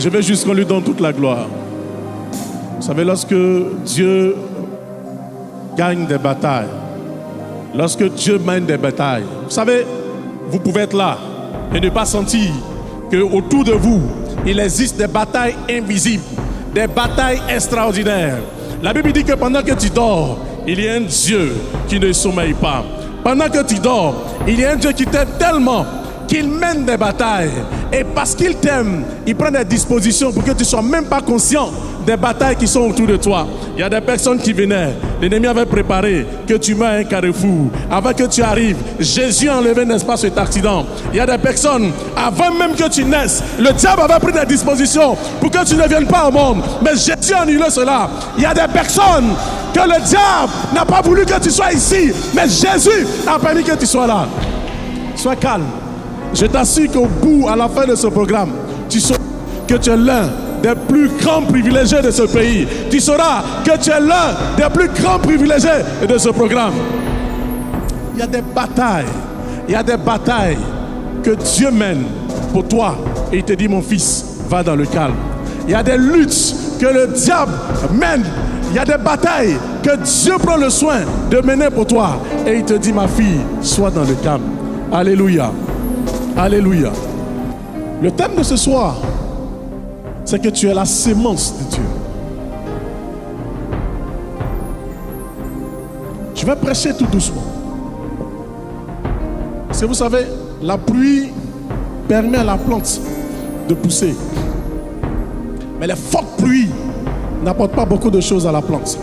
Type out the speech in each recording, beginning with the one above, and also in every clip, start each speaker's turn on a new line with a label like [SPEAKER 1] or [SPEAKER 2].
[SPEAKER 1] Je veux juste qu'on lui donne toute la gloire. Vous savez, lorsque Dieu gagne des batailles, lorsque Dieu mène des batailles, vous savez, vous pouvez être là et ne pas sentir qu'autour de vous, il existe des batailles invisibles, des batailles extraordinaires. La Bible dit que pendant que tu dors, il y a un Dieu qui ne sommeille pas. Pendant que tu dors, il y a un Dieu qui t'aime tellement qu'il mène des batailles. Et parce qu'il t'aime, il prend des dispositions pour que tu ne sois même pas conscient des batailles qui sont autour de toi. Il y a des personnes qui venaient. L'ennemi avait préparé que tu meurs à un carrefour. Avant que tu arrives, Jésus a enlevé, n'est-ce pas, cet accident. Il y a des personnes, avant même que tu naisses, le diable avait pris des dispositions pour que tu ne viennes pas au monde. Mais Jésus a annulé cela. Il y a des personnes que le diable n'a pas voulu que tu sois ici. Mais Jésus a permis que tu sois là. Sois calme. Je t'assure qu'au bout, à la fin de ce programme, tu sauras que tu es l'un des plus grands privilégiés de ce pays. Tu sauras que tu es l'un des plus grands privilégiés de ce programme. Il y a des batailles. Il y a des batailles que Dieu mène pour toi. Et il te dit, mon fils, va dans le calme. Il y a des luttes que le diable mène. Il y a des batailles que Dieu prend le soin de mener pour toi. Et il te dit, ma fille, sois dans le calme. Alléluia. Alléluia. Le thème de ce soir, c'est que tu es la sémence de Dieu. Je vais prêcher tout doucement. Parce que vous savez, la pluie permet à la plante de pousser. Mais les fortes pluies n'apportent pas beaucoup de choses à la plante.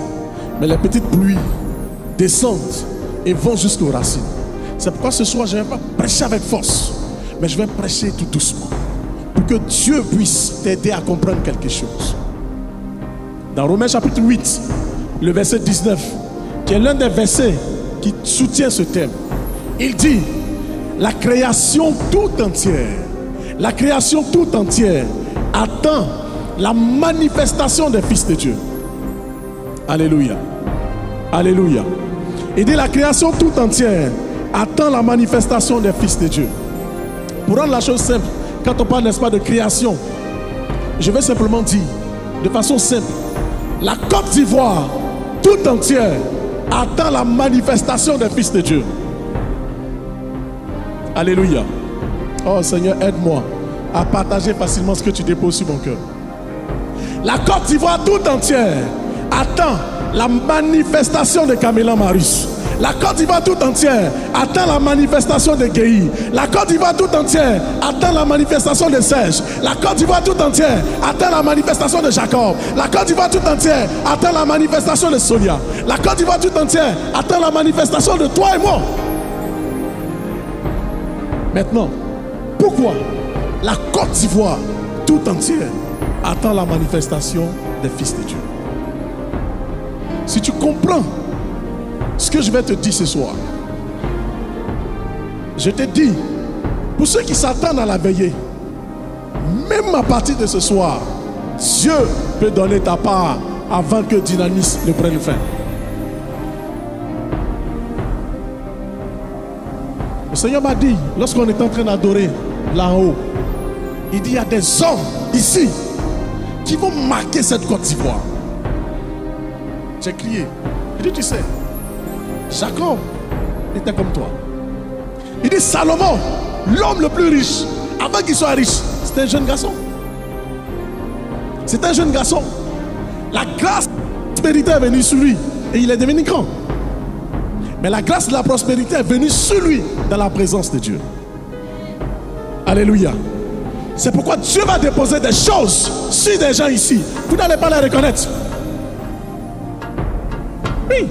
[SPEAKER 1] Mais les petites pluies descendent et vont jusqu'aux racines. C'est pourquoi ce soir, je ne vais pas prêcher avec force. Mais je vais prêcher tout doucement pour que Dieu puisse t'aider à comprendre quelque chose. Dans Romains chapitre 8, le verset 19, qui est l'un des versets qui soutient ce thème, il dit, la création tout entière attend la manifestation des fils de Dieu. Alléluia. Alléluia. Il dit, la création tout entière attend la manifestation des fils de Dieu. Pour rendre la chose simple, quand on parle, n'est-ce pas, de création, je vais simplement dire, de façon simple, la Côte d'Ivoire tout entière attend la manifestation des fils de Dieu. Alléluia. Oh Seigneur, aide-moi à partager facilement ce que tu déposes sur mon cœur. La Côte d'Ivoire tout entière attend la manifestation de Camélan Marius. La Côte d'Ivoire tout entière attend la manifestation de Guéhi. La Côte d'Ivoire tout entière attend la manifestation de Serge. La Côte d'Ivoire tout entière attend la manifestation de Jacob. La Côte d'Ivoire tout entière attend la manifestation de Sonia. La Côte d'Ivoire tout entière attend la manifestation de toi et moi. Maintenant, pourquoi la Côte d'Ivoire tout entière attend la manifestation des fils de Dieu? Si tu comprends ce que je vais te dire ce soir, je te dis, pour ceux qui s'attendent à la veillée, même à partir de ce soir, Dieu peut donner ta part avant que Dynamis ne prenne fin. Le Seigneur m'a dit, lorsqu'on est en train d'adorer là-haut, il dit, il y a des hommes ici qui vont marquer cette Côte d'Ivoire. J'ai crié. Il dit, tu sais, Jacob était comme toi. Il dit, Salomon, l'homme le plus riche, avant qu'il soit riche, c'était un jeune garçon. C'est un jeune garçon. La grâce de la prospérité est venue sur lui et il est devenu grand. Mais la grâce de la prospérité est venue sur lui dans la présence de Dieu. Alléluia. C'est pourquoi Dieu va déposer des choses sur des gens ici. Vous n'allez pas les reconnaître. Oui.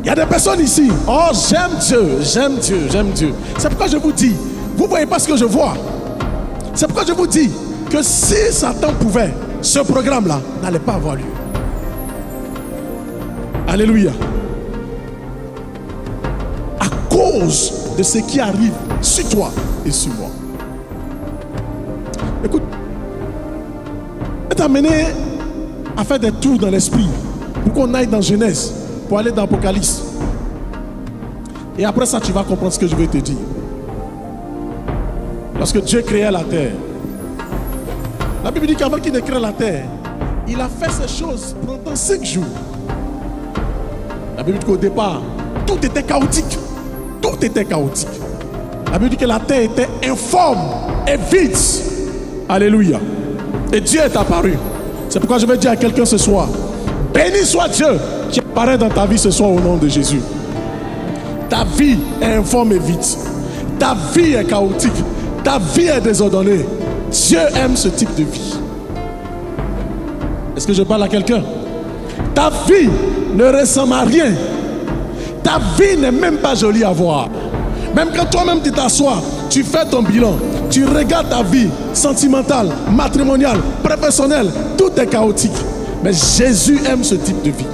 [SPEAKER 1] Il y a des personnes ici. Oh, j'aime Dieu, j'aime Dieu, j'aime Dieu. C'est pourquoi je vous dis, vous ne voyez pas ce que je vois. C'est pourquoi je vous dis que si Satan pouvait, ce programme-là n'allait pas avoir lieu. Alléluia. À cause de ce qui arrive sur toi et sur moi. Écoute, je vais t'amener à faire des tours dans l'esprit pour qu'on aille dans Genèse, pour aller dans Apocalypse. Et après ça, tu vas comprendre ce que je vais te dire. Lorsque Dieu créait la terre, La Bible dit qu'avant qu'il ne crée la terre, il a fait ces choses pendant 5 jours. La Bible dit qu'au départ, tout était chaotique. Tout était chaotique. La Bible dit que la terre était informe et vide. Alléluia. Et Dieu est apparu. C'est pourquoi je vais dire à quelqu'un ce soir, béni soit Dieu qui apparaît dans ta vie ce soir au nom de Jésus. Ta vie est informe et vide. Ta vie est chaotique. Ta vie est désordonnée. Dieu aime ce type de vie. Est-ce que je parle à quelqu'un? Ta vie ne ressemble à rien. Ta vie n'est même pas jolie à voir. Même quand toi-même tu t'assois, tu fais ton bilan, tu regardes ta vie sentimentale, matrimoniale, professionnelle, tout est chaotique. Mais Jésus aime ce type de vie.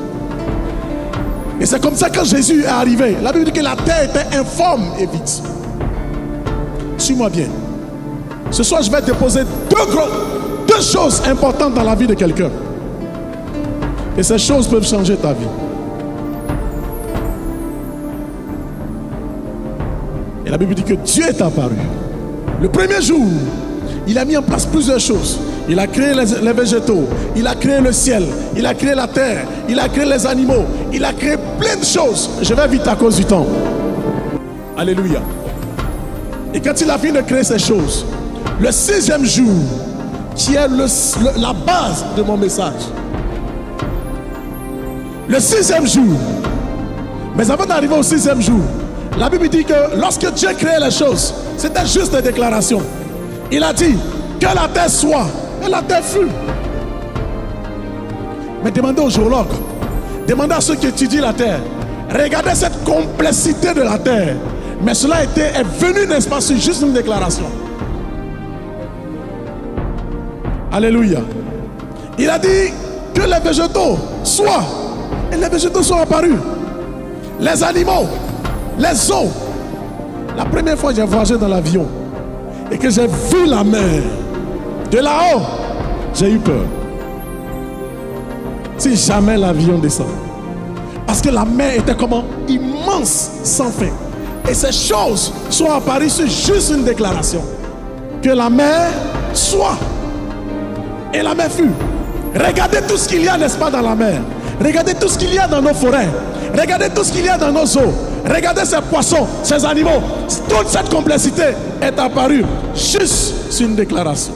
[SPEAKER 1] Et c'est comme ça que Jésus est arrivé. La Bible dit que la terre était informe et vide. Suis-moi bien. Ce soir, je vais te poser deux choses importantes dans la vie de quelqu'un. Et ces choses peuvent changer ta vie. Et la Bible dit que Dieu est apparu. Le premier jour, il a mis en place plusieurs choses. Il a créé les végétaux, il a créé le ciel, il a créé la terre, il a créé les animaux, il a créé plein de choses. Je vais vite à cause du temps. Alléluia. Et quand il a fini de créer ces choses, le 6e jour, qui est la base de mon message, le 6e jour, mais avant d'arriver au 6e jour, la Bible dit que lorsque Dieu créait les choses, c'était juste des déclarations. Il a dit que la terre soit, et la terre fut. Mais demandez aux géologues, demandez à ceux qui étudient la terre, regardez cette complexité de la terre. Mais cela est venu, n'est-ce pas, sur juste une déclaration. Alléluia. Il a dit que les végétaux soient, et les végétaux sont apparus. Les animaux, les eaux. La première fois que j'ai voyagé dans l'avion et que j'ai vu la mer de là-haut, j'ai eu peur. Si jamais l'avion descend. Parce que la mer était comment? Immense, sans fin. Et ces choses sont apparues sur juste une déclaration. Que la mer soit. Et la mer fut. Regardez tout ce qu'il y a, n'est-ce pas, dans la mer. Regardez tout ce qu'il y a dans nos forêts. Regardez tout ce qu'il y a dans nos eaux. Regardez ces poissons, ces animaux. Toute cette complexité est apparue juste sur une déclaration.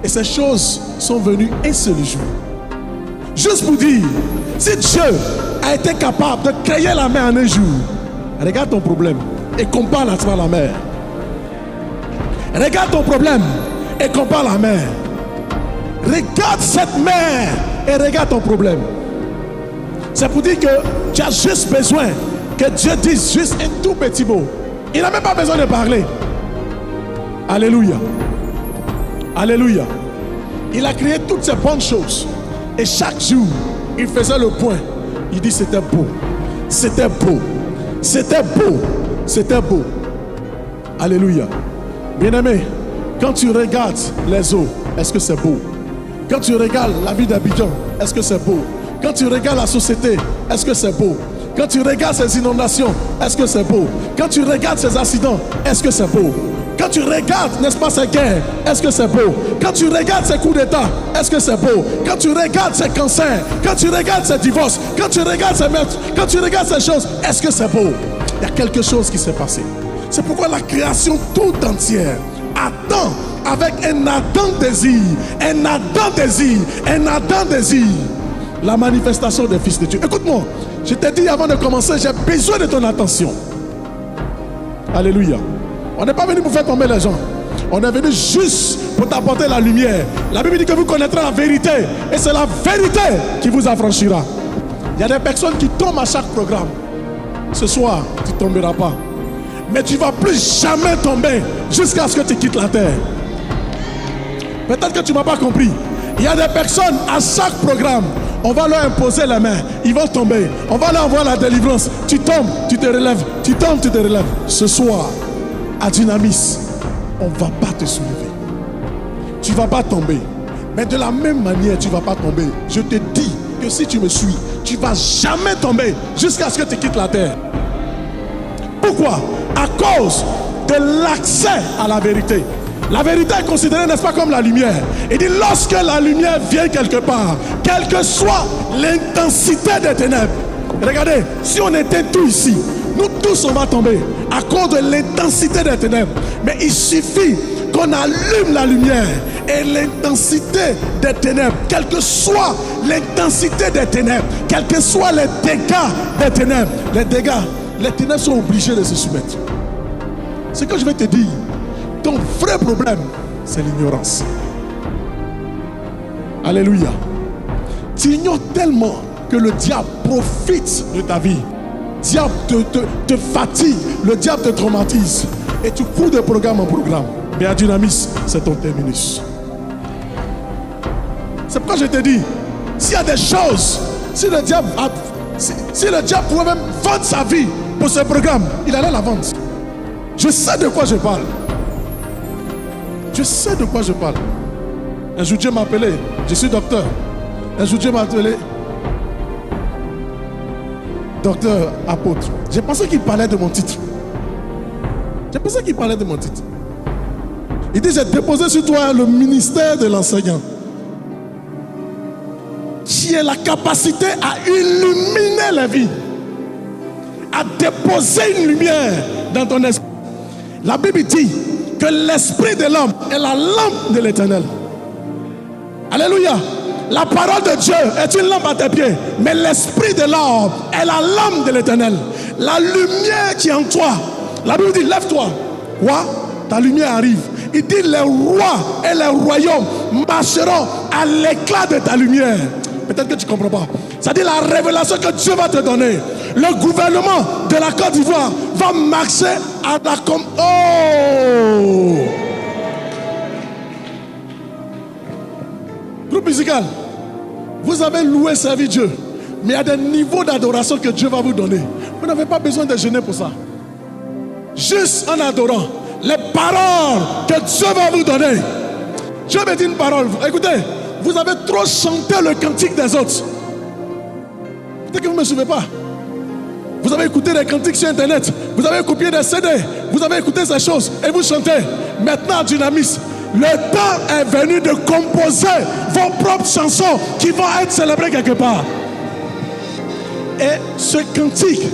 [SPEAKER 1] Et ces choses sont venues un seul jour. Juste pour dire, si Dieu a été capable de créer la mer en un jour, regarde ton problème et compare à travers la mer. Regarde ton problème et compare la mer. Regarde cette mer et regarde ton problème. C'est pour dire que tu as juste besoin que Dieu dise juste un tout petit mot. Il n'a même pas besoin de parler. Alléluia. Alléluia. Il a créé toutes ces bonnes choses. Et chaque jour, il faisait le point. Il dit c'était beau. C'était beau. C'était beau. C'était beau. Alléluia. Bien-aimé, quand tu regardes les eaux, est-ce que c'est beau? Quand tu regardes la vie d'Abidjan, est-ce que c'est beau? Quand tu regardes la société, est-ce que c'est beau? Quand tu regardes ces inondations, est-ce que c'est beau? Quand tu regardes ces accidents, est-ce que c'est beau? Quand tu regardes, n'est-ce pas, ces guerres, est-ce que c'est beau? Quand tu regardes ces coups d'État, est-ce que c'est beau? Quand tu regardes ces cancers, quand tu regardes ces divorces, quand tu regardes ces meurtres, quand tu regardes ces choses, est-ce que c'est beau? Il y a quelque chose qui s'est passé. C'est pourquoi la création tout entière attend avec un ardent désir, un ardent désir, un ardent désir, la manifestation des fils de Dieu. Écoute-moi, je t'ai dit avant de commencer, j'ai besoin de ton attention. Alléluia. On n'est pas venu pour faire tomber les gens. On est venu juste pour t'apporter la lumière. La Bible dit que vous connaîtrez la vérité. Et c'est la vérité qui vous affranchira. Il y a des personnes qui tombent à chaque programme. Ce soir, tu ne tomberas pas. Mais tu ne vas plus jamais tomber jusqu'à ce que tu quittes la terre. Peut-être que tu ne m'as pas compris. Il y a des personnes à chaque programme. On va leur imposer la main. Ils vont tomber. On va leur avoir la délivrance. Tu tombes, tu te relèves. Tu tombes, tu te relèves. Ce soir, à Dynamis, on ne va pas te soulever. Tu ne vas pas tomber. Mais de la même manière, tu ne vas pas tomber. Je te dis que si tu me suis, tu ne vas jamais tomber jusqu'à ce que tu quittes la terre. Pourquoi? À cause de l'accès à la vérité. La vérité est considérée, n'est-ce pas, comme la lumière. Il dit, lorsque la lumière vient quelque part, quelle que soit l'intensité des ténèbres. Regardez, si on éteint tout ici, nous tous on va tomber à cause de l'intensité des ténèbres. Mais il suffit qu'on allume la lumière et l'intensité des ténèbres, quelle que soit l'intensité des ténèbres, quels que soient les dégâts des ténèbres, les ténèbres sont obligées de se soumettre. Ce que je vais te dire, ton vrai problème, c'est l'ignorance. Alléluia. Tu ignores tellement que le diable profite de ta vie. Le diable te fatigue, le diable te traumatise. Et tu cours de programme en programme. Mais à Dynamis, c'est ton terminus. C'est pourquoi je te dis, s'il y a des choses, si le diable pouvait même vendre sa vie pour ce programme, il allait la vendre. Je sais de quoi je parle. Je sais de quoi je parle. Un jour Dieu m'a appelé, je suis docteur. Un jour Dieu m'a appelé docteur apôtre. J'ai pensé qu'il parlait de mon titre. Il dit, j'ai déposé sur toi le ministère de l'enseignant, qui est la capacité à illuminer la vie, à déposer une lumière dans ton esprit. La Bible dit que l'esprit de l'homme est la lampe de l'Éternel. Alléluia. La parole de Dieu est une lampe à tes pieds, mais l'esprit de l'homme est la lampe de l'Éternel. La lumière qui est en toi. La Bible dit, lève-toi. Quoi? Ta lumière arrive. Il dit, les rois et les royaumes marcheront à l'éclat de ta lumière. Peut-être que tu ne comprends pas. C'est-à-dire la révélation que Dieu va te donner. Le gouvernement de la Côte d'Ivoire va marcher à la Groupe musical, vous avez loué, servi Dieu, mais il y a des niveaux d'adoration que Dieu va vous donner. Vous n'avez pas besoin de jeûner pour ça. Juste en adorant les paroles que Dieu va vous donner. Dieu me dit une parole. Écoutez, vous avez trop chanté le cantique des autres. Peut-être que vous ne me suivez pas. Vous avez écouté des cantiques sur internet. Vous avez copié des CD. Vous avez écouté ces choses et vous chantez. Maintenant, Dynamis, le temps est venu de composer vos propres chansons qui vont être célébrées quelque part. Et ce cantique,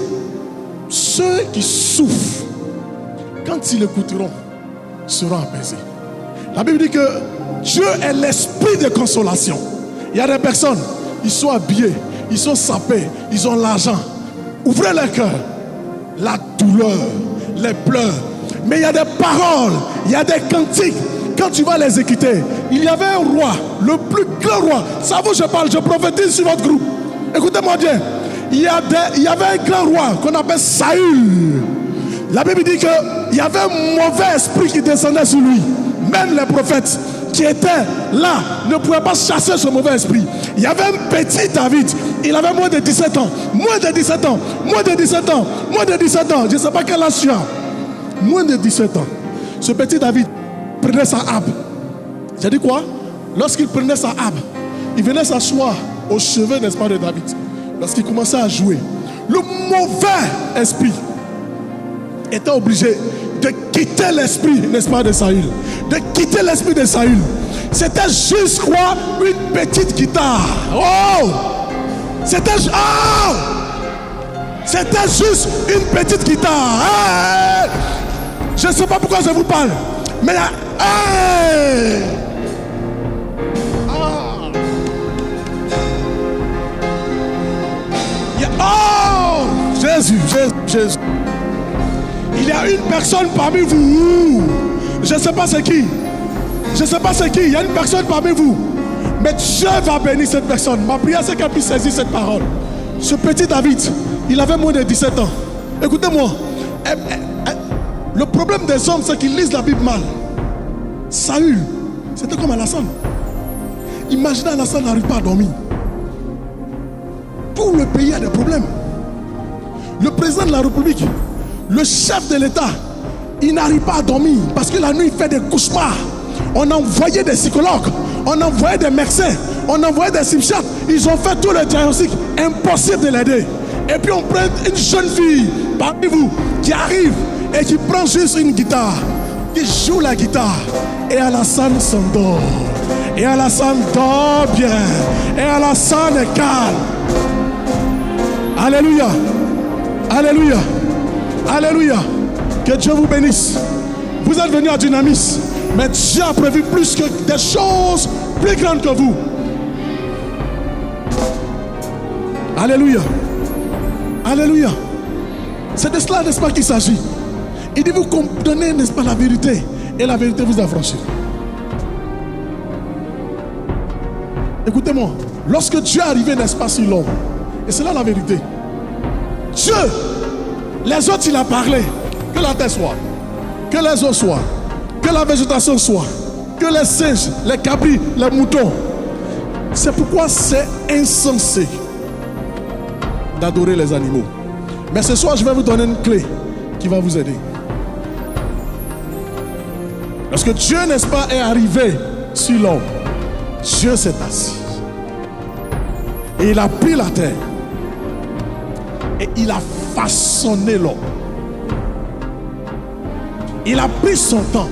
[SPEAKER 1] ceux qui souffrent, quand ils l'écouteront, seront apaisés. La Bible dit que Dieu est l'esprit de consolation. Il y a des personnes, ils sont habillés, ils sont sapés, ils ont l'argent. Ouvrez leur cœur. La douleur, les pleurs. Mais il y a des paroles, il y a des cantiques. Quand tu vas les écouter, il y avait un roi, le plus grand roi. Ça vous, je parle, je prophétise sur votre groupe. Écoutez-moi bien. Il y avait un grand roi qu'on appelle Saül. La Bible dit qu'il y avait un mauvais esprit qui descendait sur lui. Même les prophètes qui étaient là ne pouvaient pas chasser ce mauvais esprit. Il y avait un petit David. Il avait moins de 17 ans. Moins de 17 ans. Moins de 17 ans. Moins de 17 ans. Je ne sais pas quel âge tu as. Moins de 17 ans. Ce petit David prenait sa harpe. J'ai dit quoi? Lorsqu'il prenait sa harpe, il venait s'asseoir au chevet, n'est-ce pas, de David. Lorsqu'il commençait à jouer, le mauvais esprit était obligé de quitter l'esprit, n'est-ce pas, de Saül. De quitter l'esprit de Saül. C'était juste quoi? Une petite guitare. Oh! C'était juste une petite guitare. Hey! Je ne sais pas pourquoi je vous parle. Mais là, hey! Oh! Jésus. Il y a une personne parmi vous. Je ne sais pas c'est qui. Il y a une personne parmi vous. Mais Dieu va bénir cette personne. Ma prière, c'est qu'elle puisse saisir cette parole. Ce petit David, il avait moins de 17 ans. Écoutez-moi. Le problème des hommes, c'est qu'ils lisent la Bible mal. Saül, c'était comme Alassane. Imaginez Alassane n'arrive pas à dormir. Tout le pays a des problèmes. Le président de la République, le chef de l'État, il n'arrive pas à dormir parce que la nuit il fait des cauchemars. On a envoyé des psychologues, on a envoyé des médecins, on a envoyé des simchats. Ils ont fait tout le diagnostic, impossible de l'aider. Et puis on prend une jeune fille parmi vous qui arrive et qui prend juste une guitare. qui joue la guitare. Et Alassane s'endort. Et Alassane dort bien. Et Alassane est calme. Alléluia. Alléluia. Alléluia. Que Dieu vous bénisse. Vous êtes venus à Dynamis, mais Dieu a prévu plus que des choses plus grandes que vous. Alléluia. Alléluia. C'est de cela, n'est-ce pas, qu'il s'agit. Il dit, vous comprenez, n'est-ce pas, la vérité, et la vérité vous affranchit. Écoutez-moi, lorsque Dieu est arrivé, n'est-ce pas, sur l'homme, et c'est là la vérité. Dieu, les autres, il a parlé, que la terre soit, que les eaux soient, que la végétation soit, que les singes, les cabris, les moutons. C'est pourquoi c'est insensé d'adorer les animaux. Mais ce soir, je vais vous donner une clé qui va vous aider. Lorsque Dieu, n'est-ce pas, est arrivé sur l'homme, Dieu s'est assis. Et il a pris la terre. Et il a façonné l'homme. Il a pris son temps.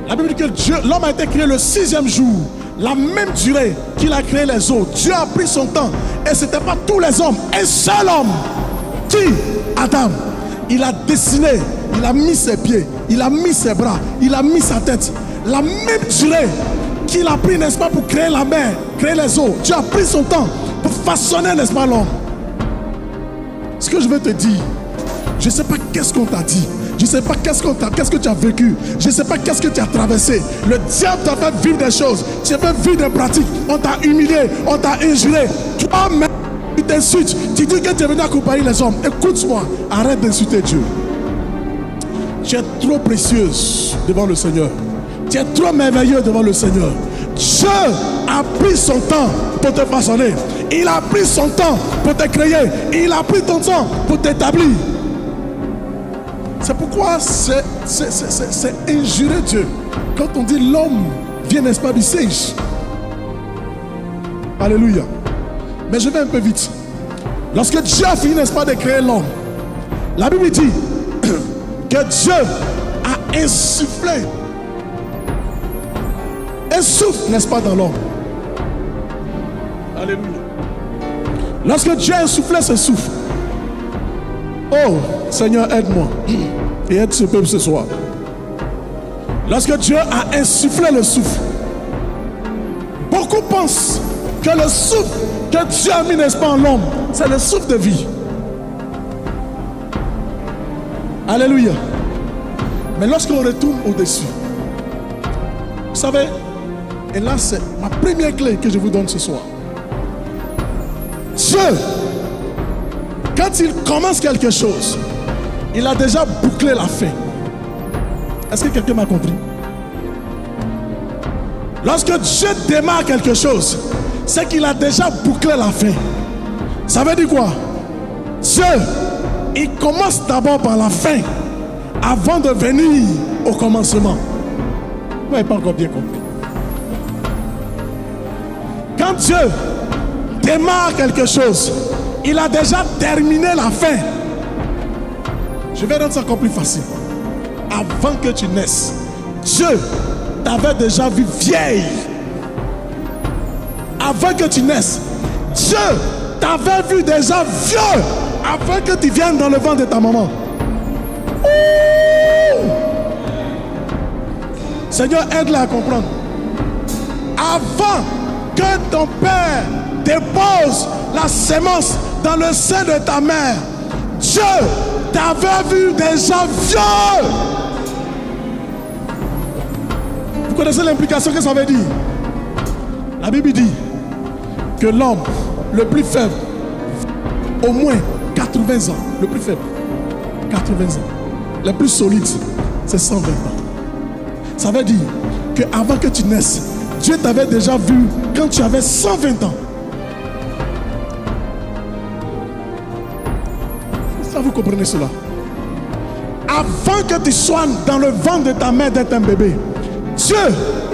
[SPEAKER 1] La Bible dit que l'homme a été créé le 6e jour. La même durée qu'il a créé les autres. Dieu a pris son temps. Et ce n'était pas tous les hommes. Un seul homme. Qui? Adam. Il a dessiné. Il a mis ses pieds. Il a mis ses bras. Il a mis sa tête. La même durée qu'il a pris, n'est-ce pas, pour créer la mer, créer les eaux. Dieu a pris son temps pour façonner, n'est-ce pas, l'homme. Ce que je veux te dire, je ne sais pas qu'est-ce qu'on t'a dit. Je ne sais pas qu'est-ce que tu as vécu. Je ne sais pas qu'est-ce que tu as traversé. Le diable t'a fait vivre des choses. Tu as fait vivre des pratiques. On t'a humilié. On t'a injuré. Toi-même, tu t'insultes. Tu dis que tu es venu accompagner les hommes. Écoute-moi. Arrête d'insulter Dieu. Tu es trop précieuse devant le Seigneur. Tu es trop merveilleux devant le Seigneur. Dieu a pris son temps pour te façonner. Il a pris son temps pour te créer. Il a pris ton temps pour t'établir. C'est pourquoi c'est injurer Dieu. Quand on dit l'homme vient, n'est-ce pas, du singe. Alléluia. Mais je vais un peu vite. Lorsque Dieu a fini, n'est-ce pas, de créer l'homme, la Bible dit que Dieu a insufflé un souffle, n'est-ce pas, dans l'homme. Alléluia. Lorsque Dieu a insufflé ce souffle, oh Seigneur, aide-moi et aide ce peuple ce soir. Lorsque Dieu a insufflé le souffle, beaucoup pensent que le souffle que Dieu a mis, n'est-ce pas, en l'homme, c'est le souffle de vie. Alléluia. Mais lorsqu'on retourne au-dessus, vous savez, et là c'est ma première clé que je vous donne ce soir. Dieu, quand il commence quelque chose, il a déjà bouclé la fin. Est-ce que quelqu'un m'a compris? Lorsque Dieu démarre quelque chose, c'est qu'il a déjà bouclé la fin. Ça veut dire quoi? Dieu, il commence d'abord par la fin avant de venir au commencement. Vous n'avez pas encore bien compris. Quand Dieu démarre quelque chose, il a déjà terminé la fin. Je vais rendre ça encore plus facile. Avant que tu naisses, Dieu t'avait déjà vu vieille. Avant que tu naisses, Dieu t'avait vu déjà vieux. Avant que tu viennes dans le ventre de ta maman. Ouh! Seigneur, aide-la à comprendre. Avant que ton père dépose la sémence dans le sein de ta mère, Dieu t'avait vu déjà vieux. Vous connaissez l'implication que ça veut dire? La Bible dit que l'homme le plus faible, au moins 80 ans, le plus faible, 80 ans. Le plus solide, c'est 120 ans. Ça veut dire qu'avant que tu naisses, Dieu t'avait déjà vu quand tu avais 120 ans. Ça, vous comprenez cela? Avant que tu sois dans le ventre de ta mère d'être un bébé, Dieu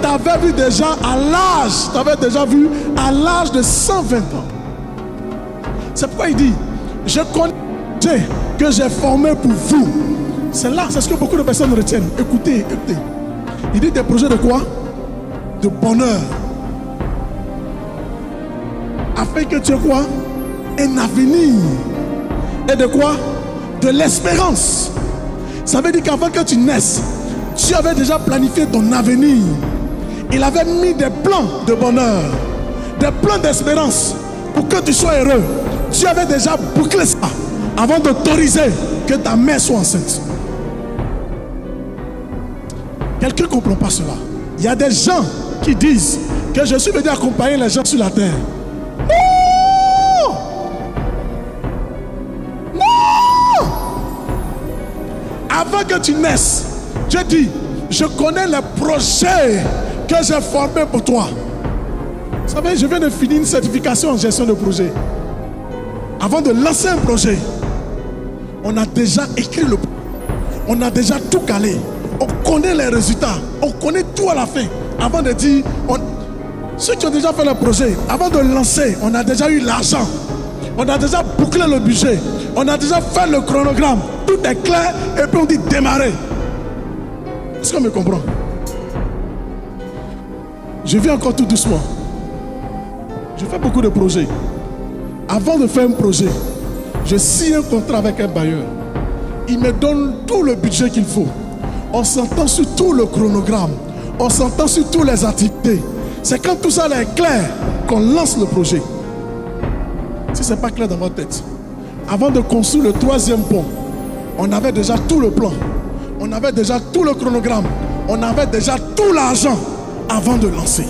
[SPEAKER 1] t'avait vu déjà à l'âge de 120 ans. C'est pourquoi il dit, je connais Dieu que j'ai formé pour vous.
[SPEAKER 2] C'est là, c'est ce que beaucoup de personnes retiennent. Écoutez, écoutez. Il dit des projets de quoi? De bonheur. Afin que tu aies quoi? Un avenir. Et de quoi? De l'espérance. Ça veut dire qu'avant que tu naisses, Dieu avait déjà planifié ton avenir. Il avait mis des plans de bonheur, des plans d'espérance pour que tu sois heureux. Dieu avait déjà bouclé ça avant d'autoriser que ta mère soit enceinte. Quelqu'un ne comprend pas cela. Il y a des gens qui disent que je suis venu accompagner les gens sur la terre. Non! Non! Avant que tu naisses, Dieu dit, je connais les projets que j'ai formés pour toi. Vous savez, je viens de finir une certification en gestion de projet. Avant de lancer un projet, on a déjà écrit le projet. On a déjà tout calé. On connaît les résultats. On connaît tout à la fin. Avant de dire, ceux qui ont déjà fait le projet, avant de lancer, on a déjà eu l'argent. On a déjà bouclé le budget. On a déjà fait le chronogramme. Tout est clair et puis on dit démarrer. Est-ce qu'on me comprend? Je viens encore tout doucement. Je fais beaucoup de projets. Avant de faire un projet, je signe un contrat avec un bailleur. Il me donne tout le budget qu'il faut. On s'entend sur tout le chronogramme. On s'entend sur toutes les activités. C'est quand tout ça est clair qu'on lance le projet. Si ce n'est pas clair dans votre tête, avant de construire le 3e pont, on avait déjà tout le plan. On avait déjà tout le chronogramme. On avait déjà tout l'argent avant de lancer.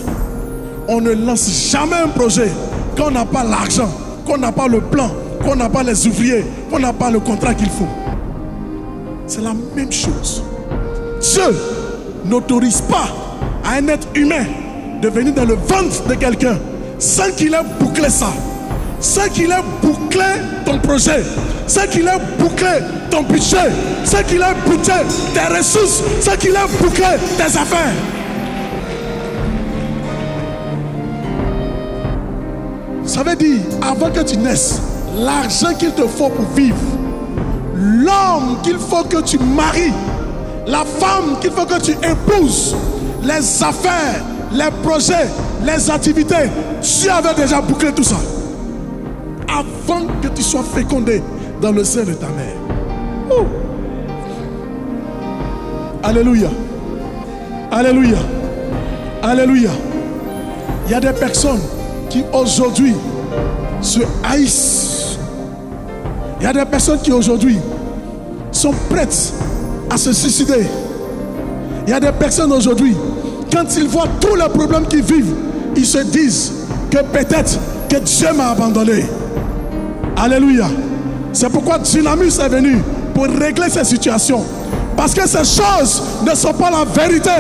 [SPEAKER 2] On ne lance jamais un projet quand on n'a pas l'argent, qu'on n'a pas le plan, qu'on n'a pas les ouvriers, qu'on n'a pas le contrat qu'il faut. C'est la même chose. Dieu n'autorise pas à un être humain de venir dans le ventre de quelqu'un sans qu'il ait bouclé ça, sans qu'il ait bouclé ton projet, sans qu'il ait bouclé ton budget, sans qu'il ait bouclé tes ressources, sans qu'il ait bouclé tes affaires. Ça veut dire, avant que tu naisses, l'argent qu'il te faut pour vivre, l'homme qu'il faut que tu maries, la femme qu'il faut que tu épouses, les affaires, les projets, les activités, tu avais déjà bouclé tout ça avant que tu sois fécondé dans le sein de ta mère. Oh. Alléluia. Alléluia. Alléluia. Il y a des personnes qui aujourd'hui se haïssent. Il y a des personnes qui aujourd'hui sont prêtes à se suicider. Il y a des personnes aujourd'hui, quand ils voient tous les problèmes qu'ils vivent, ils se disent que peut-être que Dieu m'a abandonné. Alléluia. C'est pourquoi Dynamis est venu pour régler ces situations. Parce que ces choses ne sont pas la vérité.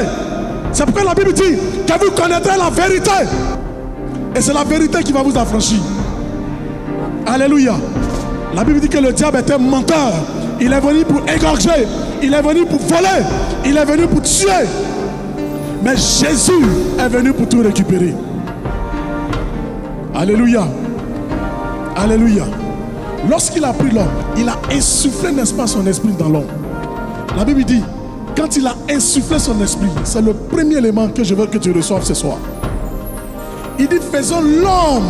[SPEAKER 2] C'est pourquoi la Bible dit que vous connaîtrez la vérité. Et c'est la vérité qui va vous affranchir. Alléluia. La Bible dit que le diable est un menteur. Il est venu pour égorger. Il est venu pour voler. Il est venu pour tuer. Mais Jésus est venu pour tout récupérer. Alléluia. Alléluia. Lorsqu'il a pris l'homme, il a insufflé, n'est-ce pas, son esprit dans l'homme. La Bible dit, quand il a insufflé son esprit, c'est le premier élément que je veux que tu reçoives ce soir. Il dit, faisons l'homme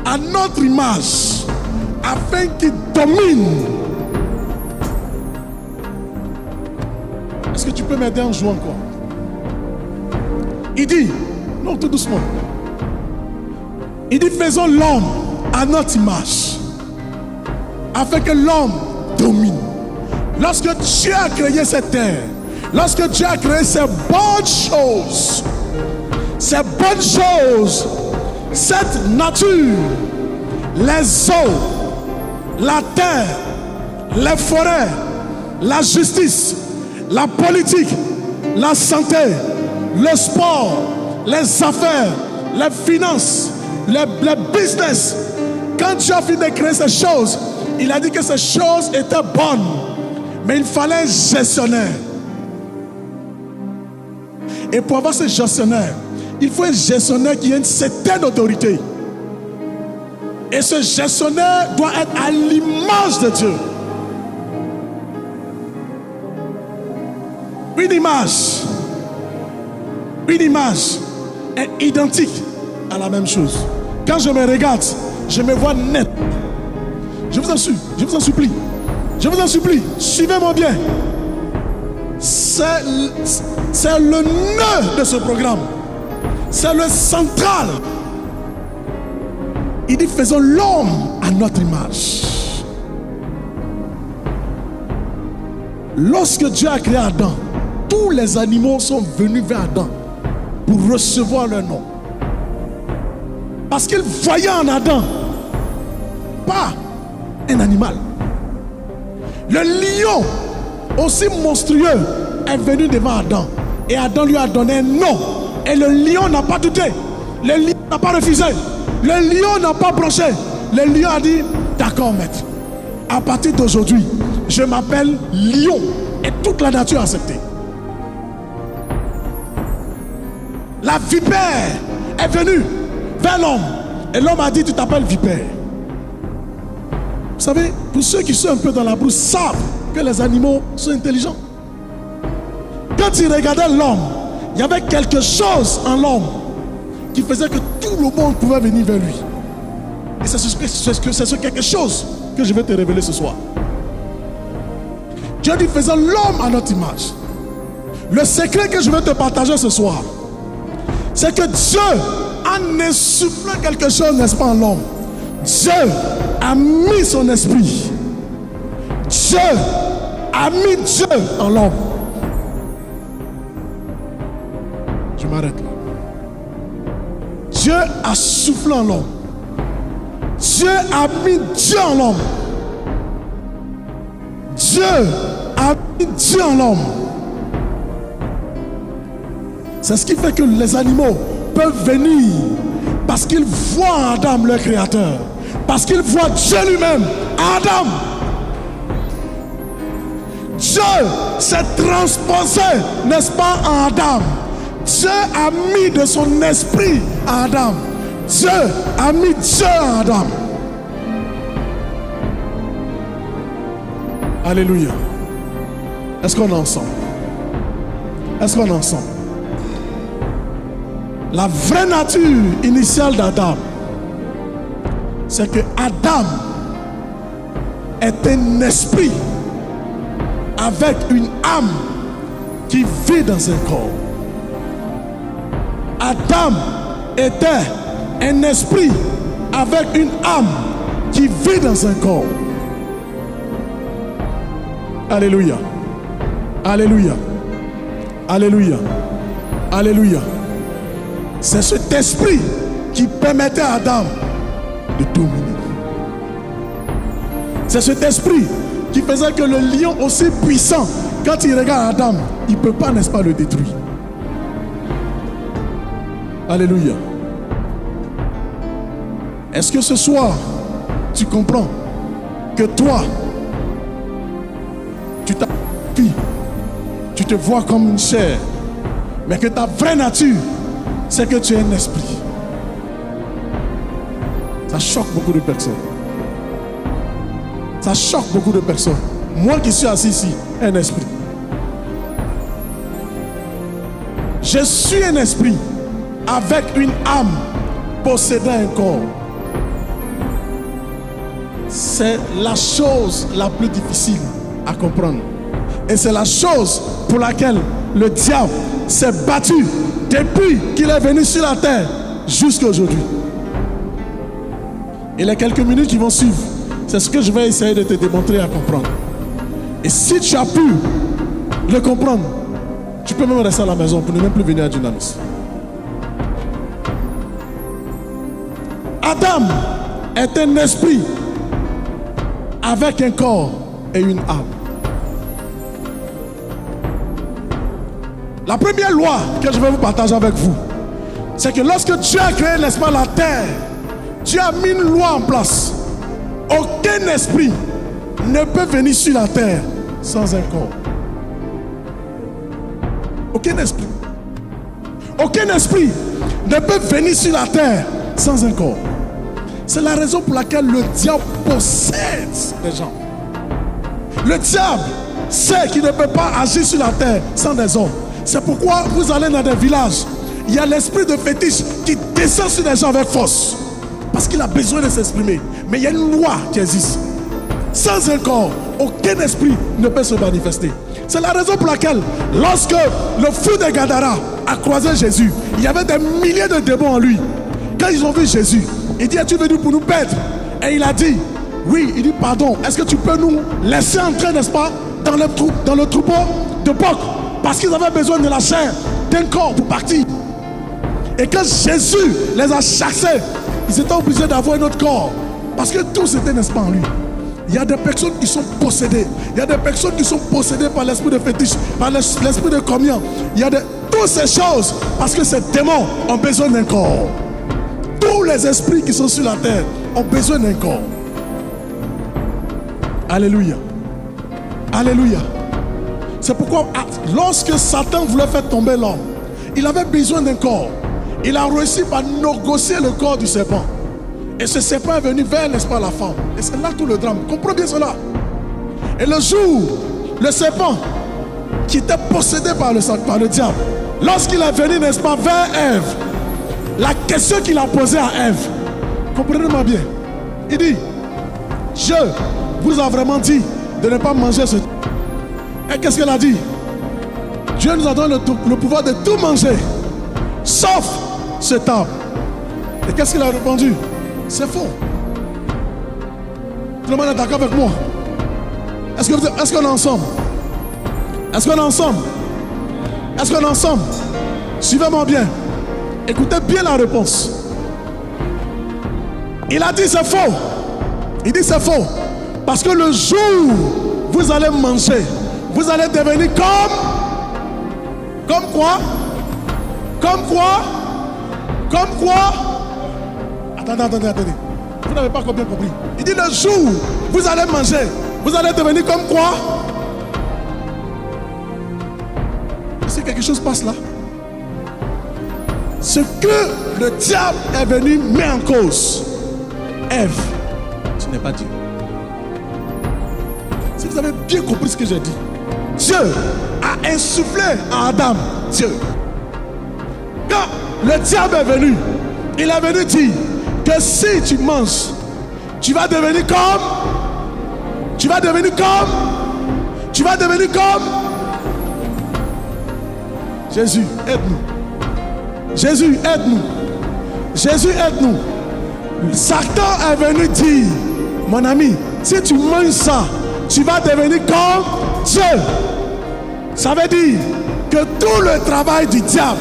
[SPEAKER 2] à notre image, afin qu'il domine. Est-ce que tu peux m'aider en jouant encore? Il dit, non, tout doucement. Il dit, faisons l'homme à notre image, afin que l'homme domine. Lorsque Dieu a créé cette terre, lorsque Dieu a créé ces bonnes choses, cette nature, les eaux, la terre, les forêts, la justice, la politique, la santé, le sport, les affaires, les finances, les business. Quand Dieu a fini de créer ces choses, il a dit que ces choses étaient bonnes, mais il fallait un gestionnaire. Et pour avoir ce gestionnaire, il faut un gestionnaire qui a une certaine autorité. Et ce gestionnaire doit être à l'image de Dieu. Une image est identique à la même chose. Quand je me regarde, je me vois net. Je vous en supplie, suivez-moi bien. C'est le nœud de ce programme. C'est le central. Il dit, faisons l'homme à notre image. Lorsque Dieu a créé Adam, tous les animaux sont venus vers Adam pour recevoir leur nom. Parce qu'ils voyaient en Adam pas un animal. Le lion, aussi monstrueux, est venu devant Adam. Et Adam lui a donné un nom. Et le lion n'a pas douté. Le lion n'a pas refusé. Le lion n'a pas bronché. Le lion a dit, d'accord maître, à partir d'aujourd'hui, je m'appelle lion. Et toute la nature a accepté. La vipère est venue vers l'homme. Et l'homme a dit, tu t'appelles vipère. Vous savez, pour ceux qui sont un peu dans la brousse, savent que les animaux sont intelligents. Quand ils regardaient l'homme, il y avait quelque chose en l'homme qui faisait que tout le monde pouvait venir vers lui. Et c'est ce quelque chose que je vais te révéler ce soir. Dieu dit, faisons l'homme à notre image. Le secret que je vais te partager ce soir, c'est que Dieu en insufflant quelque chose, n'est-ce pas, en l'homme. Dieu a mis son esprit. Dieu a mis Dieu en l'homme. Je m'arrête là. Dieu a soufflé en l'homme. Dieu a mis Dieu en l'homme. Dieu a mis Dieu en l'homme. C'est ce qui fait que les animaux peuvent venir parce qu'ils voient en Adam leur créateur. Parce qu'ils voient Dieu lui-même en Adam. Dieu s'est transposé, n'est-ce pas, en Adam. Dieu a mis de son esprit en Adam. Dieu a mis Dieu en Adam. Alléluia. Est-ce qu'on est ensemble? Est-ce qu'on est ensemble? La vraie nature initiale d'Adam, c'est que Adam est un esprit avec une âme qui vit dans un corps. Adam était un esprit avec une âme qui vit dans un corps. Alléluia. Alléluia. Alléluia. Alléluia. C'est cet esprit qui permettait à Adam de dominer. C'est cet esprit qui faisait que le lion aussi puissant, quand il regarde Adam, il ne peut pas, n'est-ce pas, le détruire. Alléluia. Est-ce que ce soir, tu comprends que toi, tu te vois comme une chair, mais que ta vraie nature, c'est que tu es un esprit. Ça choque beaucoup de personnes. Ça choque beaucoup de personnes. Moi qui suis assis ici, un esprit. Je suis un esprit avec une âme possédant un corps. C'est la chose la plus difficile à comprendre. Et c'est la chose pour laquelle le diable s'est battu depuis qu'il est venu sur la terre jusqu'à aujourd'hui. Et les quelques minutes qui vont suivre, c'est ce que je vais essayer de te démontrer et à comprendre. Et si tu as pu le comprendre, tu peux même rester à la maison pour ne même plus venir à Dunamis. Adam est un esprit avec un corps et une âme. La première loi que je vais vous partager avec vous, c'est que lorsque Dieu a créé, n'est-ce pas, la terre, Dieu a mis une loi en place. Aucun esprit ne peut venir sur la terre sans un corps. Aucun esprit. Aucun esprit ne peut venir sur la terre sans un corps. C'est la raison pour laquelle le diable possède les gens. Le diable sait qu'il ne peut pas agir sur la terre sans des hommes. C'est pourquoi vous allez dans des villages. Il y a l'esprit de fétiche qui descend sur les gens avec force. Parce qu'il a besoin de s'exprimer. Mais il y a une loi qui existe. Sans un corps, aucun esprit ne peut se manifester. C'est la raison pour laquelle, lorsque le fou de Gadara a croisé Jésus, il y avait des milliers de démons en lui. Quand ils ont vu Jésus, il dit: es-tu venu pour nous perdre? Et il a dit: oui. Il dit: pardon, est-ce que tu peux nous laisser entrer, n'est-ce pas, dans le troupeau de Pâques? Parce qu'ils avaient besoin de la chair d'un corps pour partir. Et quand Jésus les a chassés, ils étaient obligés d'avoir un autre corps. Parce que tous étaient, n'est-ce pas, en lui. Il y a des personnes qui sont possédées. Il y a des personnes qui sont possédées par l'esprit de fétiche, par l'esprit de communion. Il y a toutes ces choses parce que ces démons ont besoin d'un corps. Tous les esprits qui sont sur la terre ont besoin d'un corps. Alléluia. Alléluia. C'est pourquoi lorsque Satan voulait faire tomber l'homme, il avait besoin d'un corps. Il a réussi par négocier le corps du serpent. Et ce serpent est venu vers, n'est-ce pas, la femme. Et c'est là tout le drame. Comprenez bien cela. Et le jour, le serpent, qui était possédé par le diable, lorsqu'il est venu, n'est-ce pas, vers Ève, la question qu'il a posée à Ève, comprenez-moi bien, il dit: je vous a vraiment dit de ne pas manger ce... Et qu'est-ce qu'elle a dit? Dieu nous a donné le pouvoir de tout manger, sauf cet arbre. Et qu'est-ce qu'il a répondu? C'est faux. Tout le monde est d'accord avec moi? Est-ce qu'on est ensemble? Est-ce qu'on est ensemble? Est-ce qu'on est ensemble? Suivez-moi bien. Écoutez bien la réponse. Il a dit c'est faux. Il dit c'est faux. Parce que le jour où vous allez manger, vous allez devenir comme quoi? Comme quoi? Comme quoi? Attendez. Vous n'avez pas bien compris. Il dit le jour où vous allez manger, vous allez devenir comme quoi? Est-ce que quelque chose passe là? Ce que le diable est venu mettre en cause, Ève, ce n'est pas Dieu. Si vous avez bien compris ce que j'ai dit, Dieu a insufflé à Adam, Dieu. Quand le diable est venu, il est venu dire que si tu manges, tu vas devenir comme Jésus, aide-nous. Jésus, aide-nous. Jésus, aide-nous. Satan est venu dire: mon ami, si tu manges ça, tu vas devenir comme Dieu. Ça veut dire que tout le travail du diable,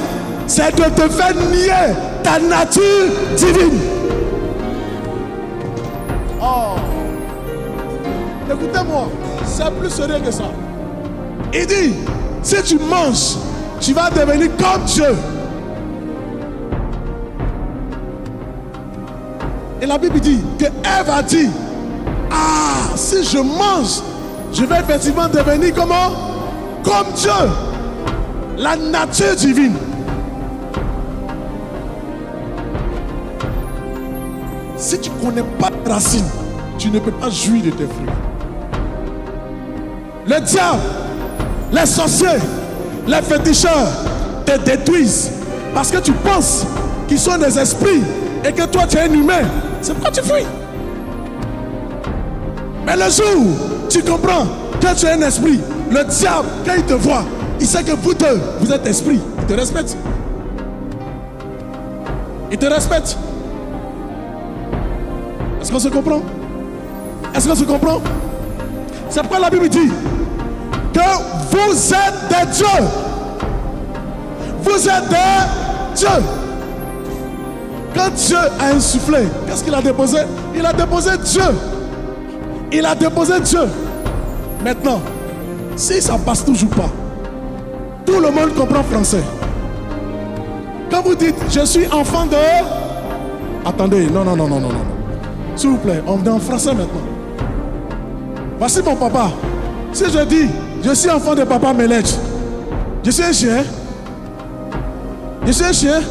[SPEAKER 2] c'est de te faire nier ta nature divine. Oh, écoutez-moi, c'est plus sérieux que ça. Il dit: si tu manges, tu vas devenir comme Dieu. Et la Bible dit que Ève a dit: ah, si je mange, je vais effectivement devenir comment? Comme Dieu. La nature divine. Si tu ne connais pas les racines, tu ne peux pas jouir de tes fruits. Le diable, les sorciers, les féticheurs te détruisent parce que tu penses qu'ils sont des esprits et que toi tu es un humain. C'est pourquoi tu fuis. Mais le jour où tu comprends que tu es un esprit, le diable, quand il te voit, il sait que vous deux, vous êtes esprit. Il te respecte. Il te respecte. Est-ce qu'on se comprend? Est-ce qu'on se comprend? C'est pourquoi la Bible dit que vous êtes des dieux. Vous êtes des dieux. Quand Dieu a insufflé, qu'est-ce qu'il a déposé? Il a déposé Dieu. Il a déposé Dieu. Maintenant, si ça passe toujours pas, tout le monde comprend français. Quand vous dites je suis enfant de... Attendez, non. S'il vous plaît, on est en français maintenant. Voici mon papa. Si je dis je suis enfant de papa Melech, je suis un chien. Je suis un chien.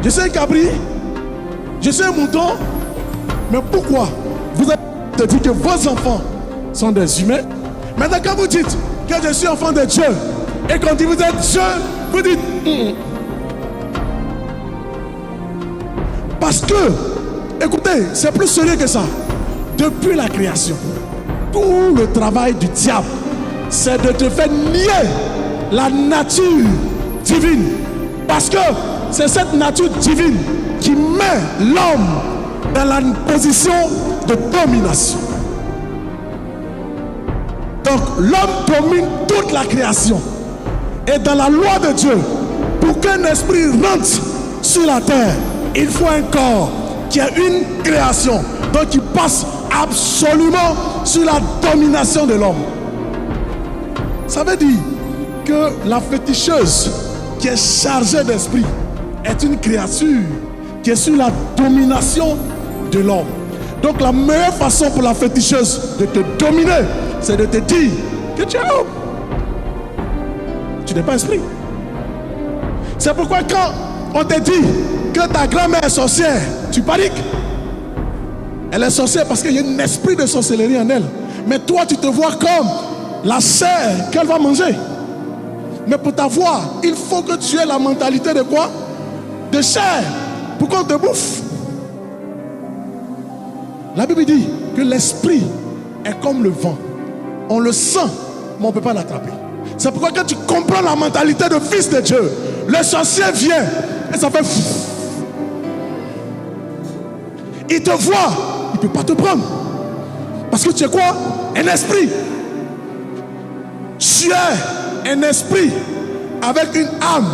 [SPEAKER 2] Je suis un cabri. Je suis un mouton. Mais pourquoi vous avez dit que vos enfants sont des humains, Maintenant, quand vous dites que je suis enfant de Dieu et qu'on dit vous êtes Dieu, vous dites Parce que, écoutez, c'est plus sérieux que ça. Depuis la création, tout le travail du diable, c'est de te faire nier la nature divine. Parce que c'est cette nature divine qui met l'homme dans la position de domination. Donc l'homme domine toute la création. Et dans la loi de Dieu, pour qu'un esprit rentre sur la terre, il faut un corps qui a une création. Donc il passe absolument sur la domination de l'homme. Ça veut dire que la féticheuse qui est chargée d'esprit est une créature qui est sur la domination de l'homme. Donc la meilleure façon pour la féticheuse de te dominer, c'est de te dire que tu es homme. Tu n'es pas esprit. C'est pourquoi quand on te dit que ta grand-mère est sorcière, tu paniques. Elle est sorcière parce qu'il y a un esprit de sorcellerie en elle. Mais toi, tu te vois comme la chair qu'elle va manger. Mais pour t'avoir, il faut que tu aies la mentalité de quoi? De chair. Pour qu'on te bouffe. La Bible dit que l'esprit est comme le vent. On le sent, mais on ne peut pas l'attraper. C'est pourquoi quand tu comprends la mentalité de fils de Dieu, le sorcier vient et ça fait fou. Il te voit, il ne peut pas te prendre. Parce que tu es quoi? Un esprit. Tu es un esprit avec une âme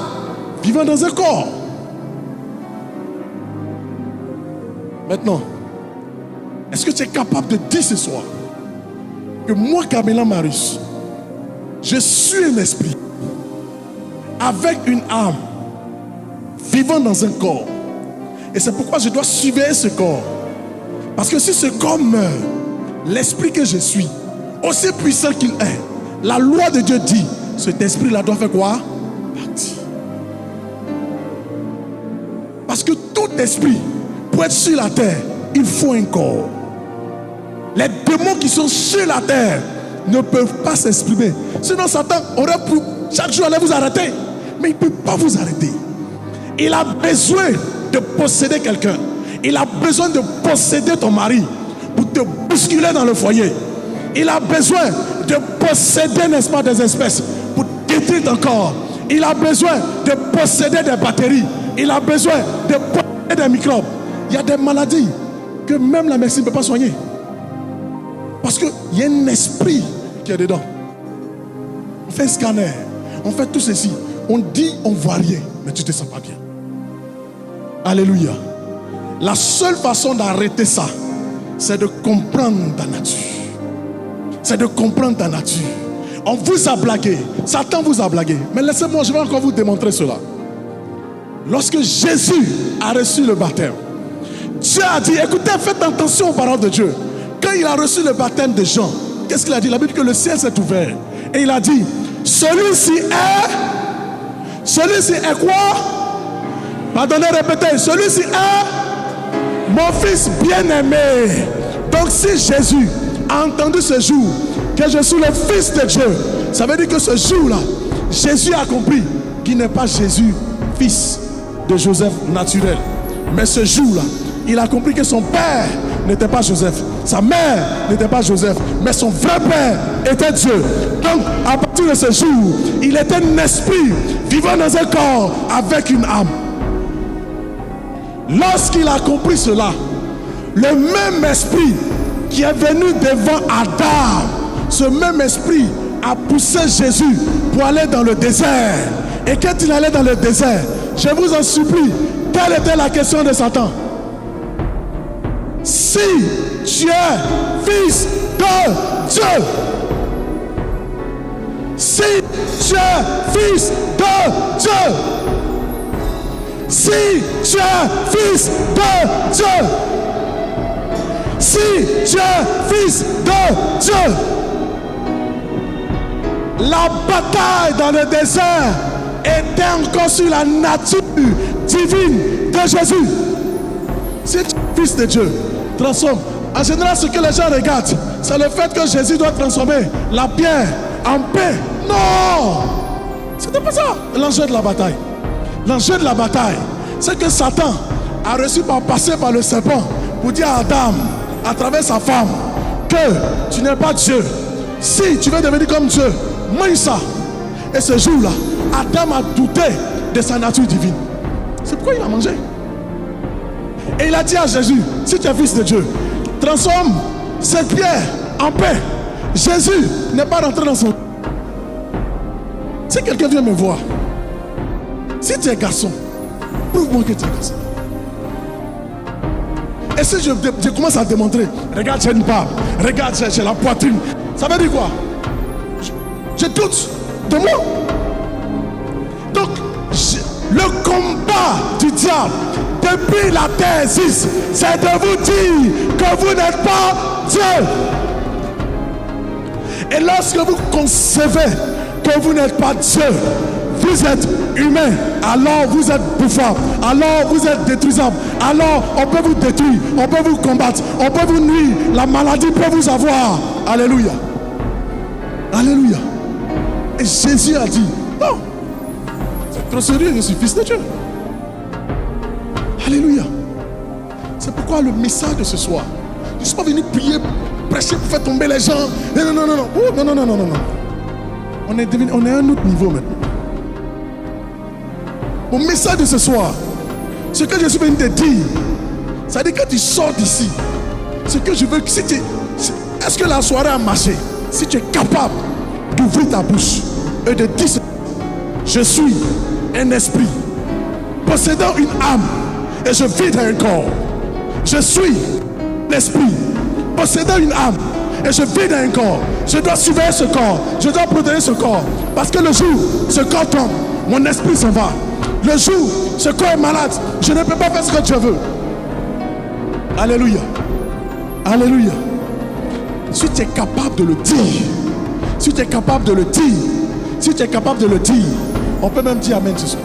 [SPEAKER 2] vivant dans un corps. Maintenant, est-ce que tu es capable de dire ce soir que moi, Kabela Marius, je suis un esprit avec une âme vivant dans un corps. Et c'est pourquoi je dois surveiller ce corps. Parce que si ce corps meurt, l'esprit que je suis, aussi puissant qu'il est, la loi de Dieu dit, cet esprit-là doit faire quoi? Partir. Parce que tout esprit, pour être sur la terre, il faut un corps. Les démons qui sont sur la terre ne peuvent pas s'exprimer. Sinon Satan aurait pu chaque jour aller vous arrêter. Mais il ne peut pas vous arrêter. Il a besoin de posséder quelqu'un. Il a besoin de posséder ton mari pour te bousculer dans le foyer. Il a besoin de posséder, n'est-ce pas, des espèces pour détruire ton corps. Il a besoin de posséder des batteries. Il a besoin de posséder des microbes. Il y a des maladies que même la médecine ne peut pas soigner. Parce qu'il y a un esprit qui est dedans. On fait un scanner, on fait tout ceci. On dit, on ne voit rien, mais tu ne te sens pas bien. Alléluia. La seule façon d'arrêter ça, c'est de comprendre ta nature. C'est de comprendre ta nature. On vous a blagué. Satan vous a blagué. Mais laissez-moi, je vais encore vous démontrer cela. Lorsque Jésus a reçu le baptême, Dieu a dit, écoutez, faites attention aux paroles de Dieu. Quand il a reçu le baptême de Jean, qu'est-ce qu'il a dit? La Bible dit que le ciel s'est ouvert. Et il a dit, celui-ci est quoi? Pardonnez, répétez. Celui-ci est mon fils bien-aimé. Donc si Jésus a entendu ce jour que je suis le fils de Dieu, ça veut dire que ce jour-là, Jésus a compris qu'il n'est pas Jésus, fils de Joseph naturel. Mais ce jour-là, il a compris que son père n'était pas Joseph, sa mère n'était pas Joseph, mais son vrai père était Dieu. Donc à partir de ce jour, il était un esprit vivant dans un corps avec une âme. Lorsqu'il a compris cela, le même esprit qui est venu devant Adam, ce même esprit a poussé Jésus pour aller dans le désert. Et quand il allait dans le désert, je vous en supplie, quelle était la question de Satan? Si tu es fils de Dieu, si tu es fils de Dieu, si tu es fils de Dieu, si tu es fils de Dieu, la bataille dans le désert était encore sur la nature divine de Jésus. Si tu es fils de Dieu, transforme En général, ce que les gens regardent, c'est le fait que Jésus doit transformer la pierre en pain. Non! C'était pas ça l'enjeu de la bataille. L'enjeu de la bataille, c'est que Satan a reçu par passer par le serpent pour dire à Adam, à travers sa femme, que tu n'es pas Dieu. Si tu veux devenir comme Dieu, mange ça. Et ce jour-là, Adam a douté de sa nature divine. C'est pourquoi il a mangé. Et il a dit à Jésus, si tu es fils de Dieu, transforme cette pierre en pain. Jésus n'est pas rentré dans son... Si quelqu'un vient me voir, si tu es garçon, prouve-moi que tu es garçon. Et si je commence à démontrer, regarde, j'ai une barbe, regarde, j'ai la poitrine, ça veut dire quoi? Je doute de moi. Donc, le combat du diable, depuis la terre existe, c'est de vous dire que vous n'êtes pas Dieu. Et lorsque vous concevez que vous n'êtes pas Dieu, vous êtes humain, alors vous êtes bouffable, alors vous êtes détruisable, alors on peut vous détruire, on peut vous combattre, on peut vous nuire, la maladie peut vous avoir. Alléluia. Alléluia. Et Jésus a dit, non, c'est trop sérieux, je suis fils de Dieu. Alléluia. C'est pourquoi le message de ce soir, je ne suis pas venu prier, prêcher pour faire tomber les gens. Non, non, non, non, oh, non, non, non, non, non. On est à un autre niveau maintenant. Mon message de ce soir, ce que je suis venu te dire, ça dit que tu sors d'ici. Ce que je veux, si tu, est-ce que la soirée a marché? Si tu es capable d'ouvrir ta bouche et de dire, je suis un esprit possédant une âme et je vis dans un corps. Je suis l'esprit possédant une âme et je vis dans un corps. Je dois surveiller ce corps, je dois protéger ce corps, parce que le jour ce corps tombe, mon esprit s'en va. Le jour ce corps est malade, je ne peux pas faire ce que Dieu veut. Alléluia. Alléluia. Si tu es capable de le dire, si tu es capable de le dire, si tu es capable de le dire, on peut même dire amen ce soir.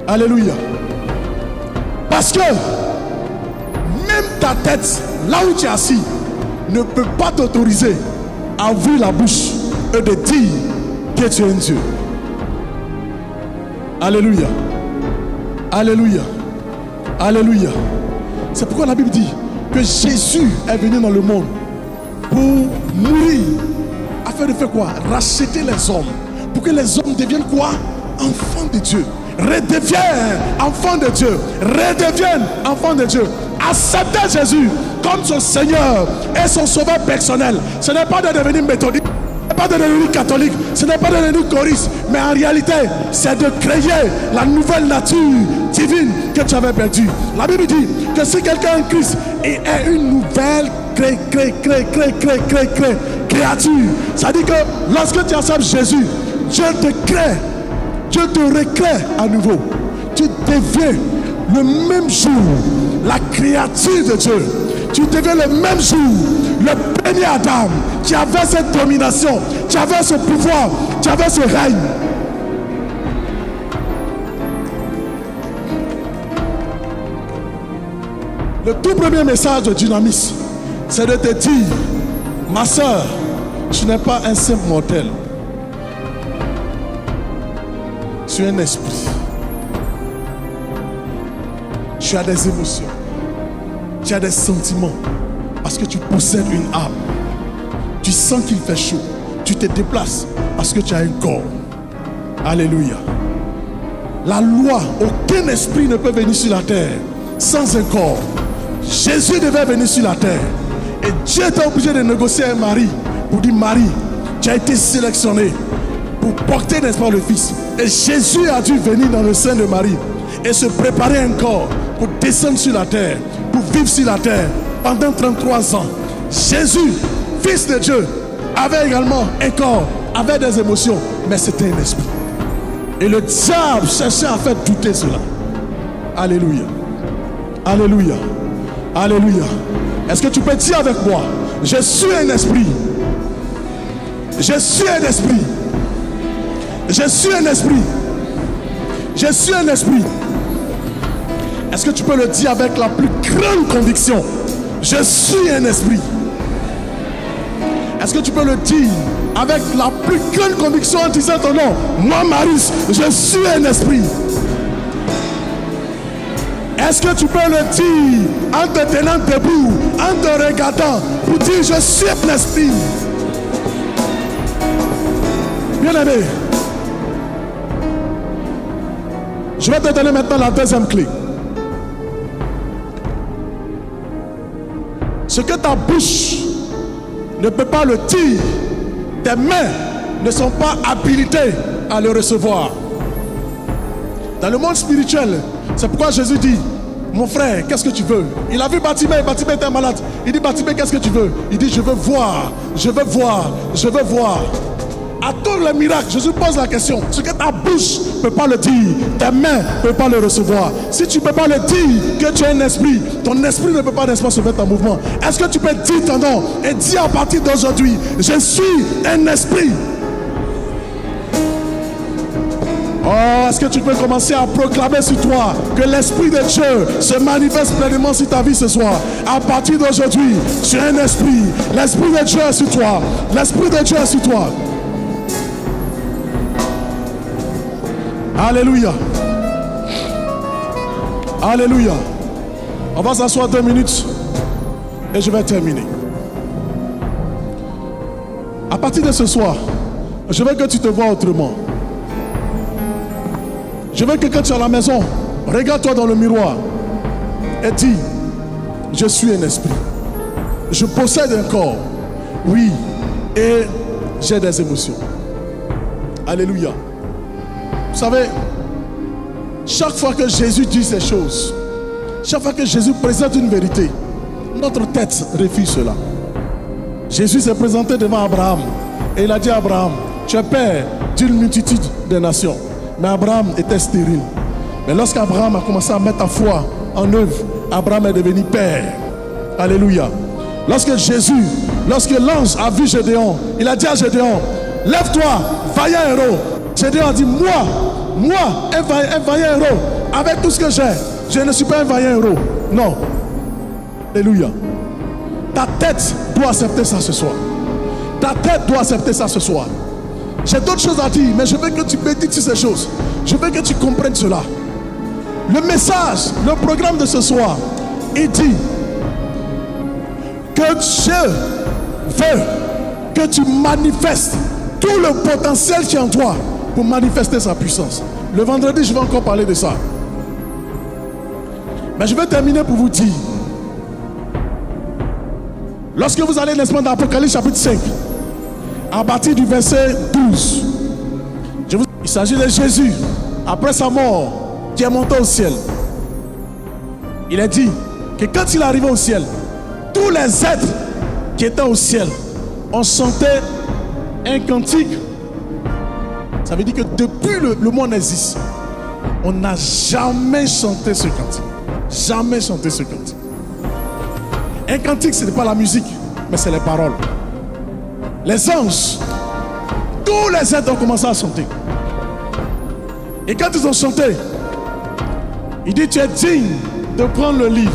[SPEAKER 2] Alléluia. Parce que même ta tête, là où tu es assis, ne peut pas t'autoriser à ouvrir la bouche et de dire que tu es un Dieu. Alléluia. Alléluia. Alléluia. C'est pourquoi la Bible dit que Jésus est venu dans le monde pour mourir, afin de faire quoi? Racheter les hommes, pour que les hommes deviennent quoi? Enfants de Dieu. Redeviennent enfants de Dieu. Redeviennent enfants de Dieu. Accepter Jésus comme son Seigneur et son sauveur personnel. Ce n'est pas de devenir méthodique, ce n'est pas de devenir catholique, ce n'est pas de devenir choriste, mais en réalité, c'est de créer la nouvelle nature divine que tu avais perdue. La Bible dit que si quelqu'un est en Christ, il est une nouvelle créature. Ça dit que lorsque tu acceptes Jésus, Dieu te crée, Dieu te recrée à nouveau. Tu deviens le même jour la créature de Dieu. Tu deviens le même jour le premier Adam qui avait cette domination, qui avait ce pouvoir, qui avait ce règne. Le tout premier message de Dynamis, c'est de te dire, ma soeur, tu n'es pas un simple mortel. Tu es un esprit. Tu as des émotions. Tu as des sentiments. Parce que tu possèdes une âme. Tu sens qu'il fait chaud. Tu te déplaces parce que tu as un corps. Alléluia. La loi, aucun esprit ne peut venir sur la terre sans un corps. Jésus devait venir sur la terre. Et Dieu était obligé de négocier un mari pour dire, Marie, tu as été sélectionné pour porter, n'est-ce pas, le Fils. Et Jésus a dû venir dans le sein de Marie et se préparer un corps pour descendre sur la terre, pour vivre sur la terre pendant 33 ans. Jésus, Fils de Dieu, avait également un corps, avait des émotions, mais c'était un esprit. Et le diable cherchait à faire douter cela. Alléluia. Alléluia. Alléluia. Est-ce que tu peux dire avec moi, je suis un esprit. Je suis un esprit. Je suis un esprit. Je suis un esprit. Est-ce que tu peux le dire avec la plus grande conviction? Je suis un esprit. Est-ce que tu peux le dire avec la plus grande conviction en disant ton nom? Moi, Marius, je suis un esprit. Est-ce que tu peux le dire en te tenant debout, en te regardant, pour dire je suis un esprit? Bien-aimé, je vais te donner maintenant la deuxième clé. Ce que ta bouche ne peut pas le dire, tes mains ne sont pas habilitées à le recevoir. Dans le monde spirituel, c'est pourquoi Jésus dit, mon frère, qu'est-ce que tu veux? Il a vu Bartimée, Bartimée était malade. Il dit, Bartimée, qu'est-ce que tu veux? Il dit, je veux voir, je veux voir, je veux voir. À tous les miracles, Jésus pose la question. Ce que ta bouche ne peut pas le dire, tes mains ne peuvent pas le recevoir. Si tu ne peux pas le dire que tu es un esprit, ton esprit ne peut pas, n'est-ce pas, se mettre en mouvement. Est-ce que tu peux dire ton nom et dire à partir d'aujourd'hui, je suis un esprit? Oh, est-ce que tu peux commencer à proclamer sur toi que l'Esprit de Dieu se manifeste pleinement sur ta vie ce soir? À partir d'aujourd'hui, tu es un esprit. L'Esprit de Dieu est sur toi. L'Esprit de Dieu est sur toi. Alléluia. Alléluia. On va s'asseoir 2 minutes et je vais terminer. À partir de ce soir, je veux que tu te vois autrement. Je veux que quand tu es à la maison, regarde-toi dans le miroir et dis, je suis un esprit. Je possède un corps. Oui, et j'ai des émotions. Alléluia. Vous savez, chaque fois que Jésus dit ces choses, chaque fois que Jésus présente une vérité, notre tête refuse cela. Jésus s'est présenté devant Abraham et il a dit à Abraham, tu es père d'une multitude de nations. Mais Abraham était stérile. Mais lorsqu'Abraham a commencé à mettre sa foi en œuvre, Abraham est devenu père. Alléluia. Lorsque l'ange a vu Gédéon, il a dit à Gédéon, lève-toi, vaillant héros. Gédéon a dit, moi, un vaillant héros, avec tout ce que j'ai, je ne suis pas un vaillant héros. Non. Alléluia. Ta tête doit accepter ça ce soir. Ta tête doit accepter ça ce soir. J'ai d'autres choses à dire, mais je veux que tu médites sur ces choses. Je veux que tu comprennes cela. Le message, le programme de ce soir, il dit que Dieu veut que tu manifestes tout le potentiel qui est en toi pour manifester sa puissance. Le vendredi, je vais encore parler de ça. Mais je vais terminer pour vous dire, lorsque vous allez, n'est-ce pas, dans Apocalypse chapitre 5, à partir du verset 12, il s'agit de Jésus, après sa mort, qui est monté au ciel. Il a dit que quand il est arrivé au ciel, tous les êtres qui étaient au ciel ont chanté un cantique. Ça veut dire que depuis le monde existe, on n'a jamais chanté ce cantique. Jamais chanté ce cantique. Un cantique, ce n'est pas la musique, mais c'est les paroles. Les anges, tous les êtres ont commencé à chanter. Et quand ils ont chanté, il dit, tu es digne de prendre le livre,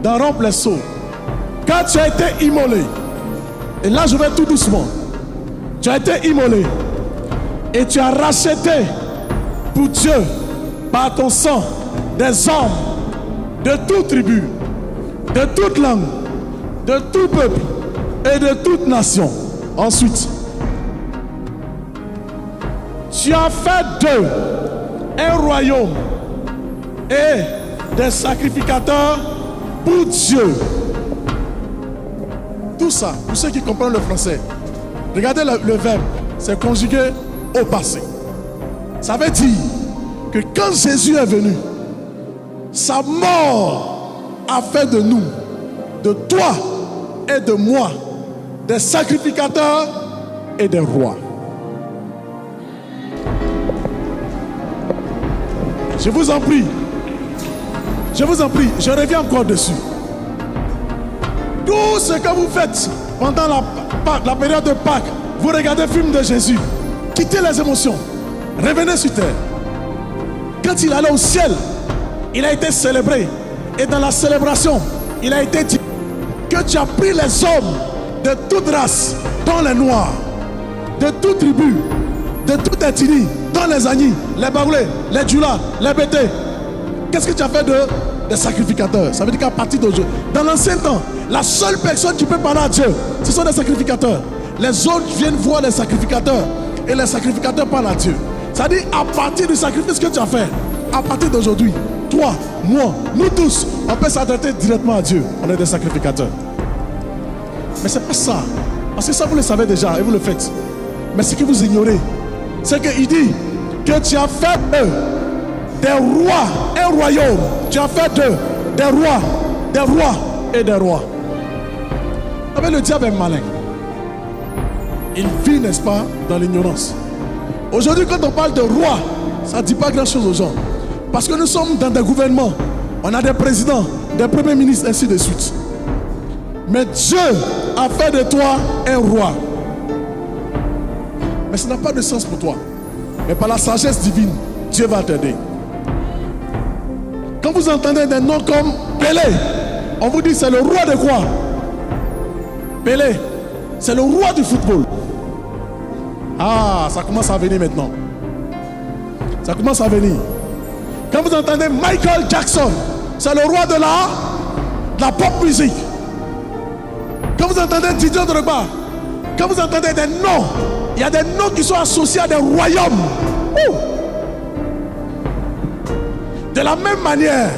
[SPEAKER 2] d'en rompre les sceaux, car tu as été immolé. Et là, je vais tout doucement. Tu as été immolé et tu as racheté pour Dieu, par ton sang, des hommes de toute tribu, de toute langue, de tout peuple et de toute nation. Ensuite, tu as fait d'eux un royaume et des sacrificateurs pour Dieu. Tout ça, pour ceux qui comprennent le français, regardez le verbe, c'est conjugué au passé. Ça veut dire que quand Jésus est venu, sa mort a fait de nous, de toi et de moi, des sacrificateurs et des rois. Je vous en prie, je reviens encore dessus. Tout ce que vous faites pendant la période de Pâques, vous regardez le film de Jésus, quittez les émotions, revenez sur terre. Quand il allait au ciel, il a été célébré. Et dans la célébration, il a été dit que tu as pris les hommes de toute race, dont les noirs, de toute tribu, de toute ethnie, dont les Agnis, les Baoulés, les Djoula, les Bété. Qu'est-ce que tu as fait des sacrificateurs? Ça veut dire qu'à partir d'aujourd'hui, dans l'ancien temps, la seule personne qui peut parler à Dieu, ce sont des sacrificateurs. Les autres viennent voir les sacrificateurs et les sacrificateurs parlent à Dieu. Ça veut dire à partir du sacrifice que tu as fait, à partir d'aujourd'hui, toi, moi, nous tous, on peut s'adresser directement à Dieu. On est des sacrificateurs. Mais c'est pas ça. Parce que ça, vous le savez déjà et vous le faites. Mais ce que vous ignorez, c'est qu'il dit que tu as fait des rois, un royaume. Tu as fait des rois et des rois. Mais le diable est malin. Il vit, n'est-ce pas, dans l'ignorance. Aujourd'hui, quand on parle de roi, ça ne dit pas grand-chose aux gens. Parce que nous sommes dans des gouvernements. On a des présidents, des premiers ministres, ainsi de suite. Mais Dieu a fait de toi un roi. Mais ça n'a pas de sens pour toi. Mais par la sagesse divine, Dieu va t'aider. Quand vous entendez des noms comme Pelé, on vous dit c'est le roi de quoi? Pelé, c'est le roi du football. Ah, ça commence à venir maintenant. Ça commence à venir. Quand vous entendez Michael Jackson, c'est le roi de la pop musique. Quand vous entendez Didier Drogba, quand vous entendez des noms, il y a des noms qui sont associés à des royaumes. Ouh. De la même manière,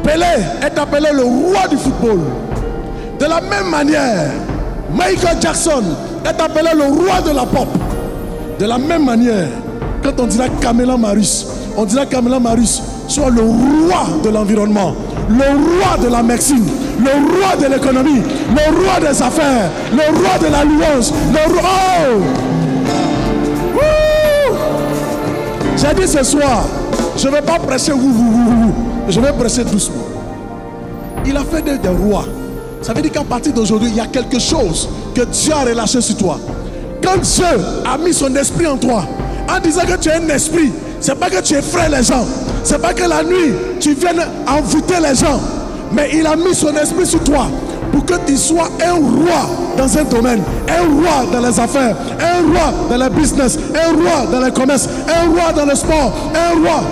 [SPEAKER 2] Pelé est appelé le roi du football. De la même manière, Michael Jackson est appelé le roi de la pop. De la même manière, quand on dira Kamela Marius, on dira Kamela Marius soit le roi de l'environnement, le roi de la médecine, le roi de l'économie, le roi des affaires, le roi de la louange, le roi. Oh! J'ai dit ce soir, je ne vais pas prêcher je vais prêcher doucement. Il a fait des rois. Ça veut dire qu'à partir d'aujourd'hui, il y a quelque chose que Dieu a relâché sur toi. Quand Dieu a mis son esprit en toi, en disant que tu es un esprit, c'est pas que tu effraies les gens, c'est pas que la nuit tu viennes envoûter les gens, mais il a mis son esprit sur toi pour que tu sois un roi dans un domaine, un roi dans les affaires, un roi dans le business, un roi dans le commerce, un roi dans le sport, un roi.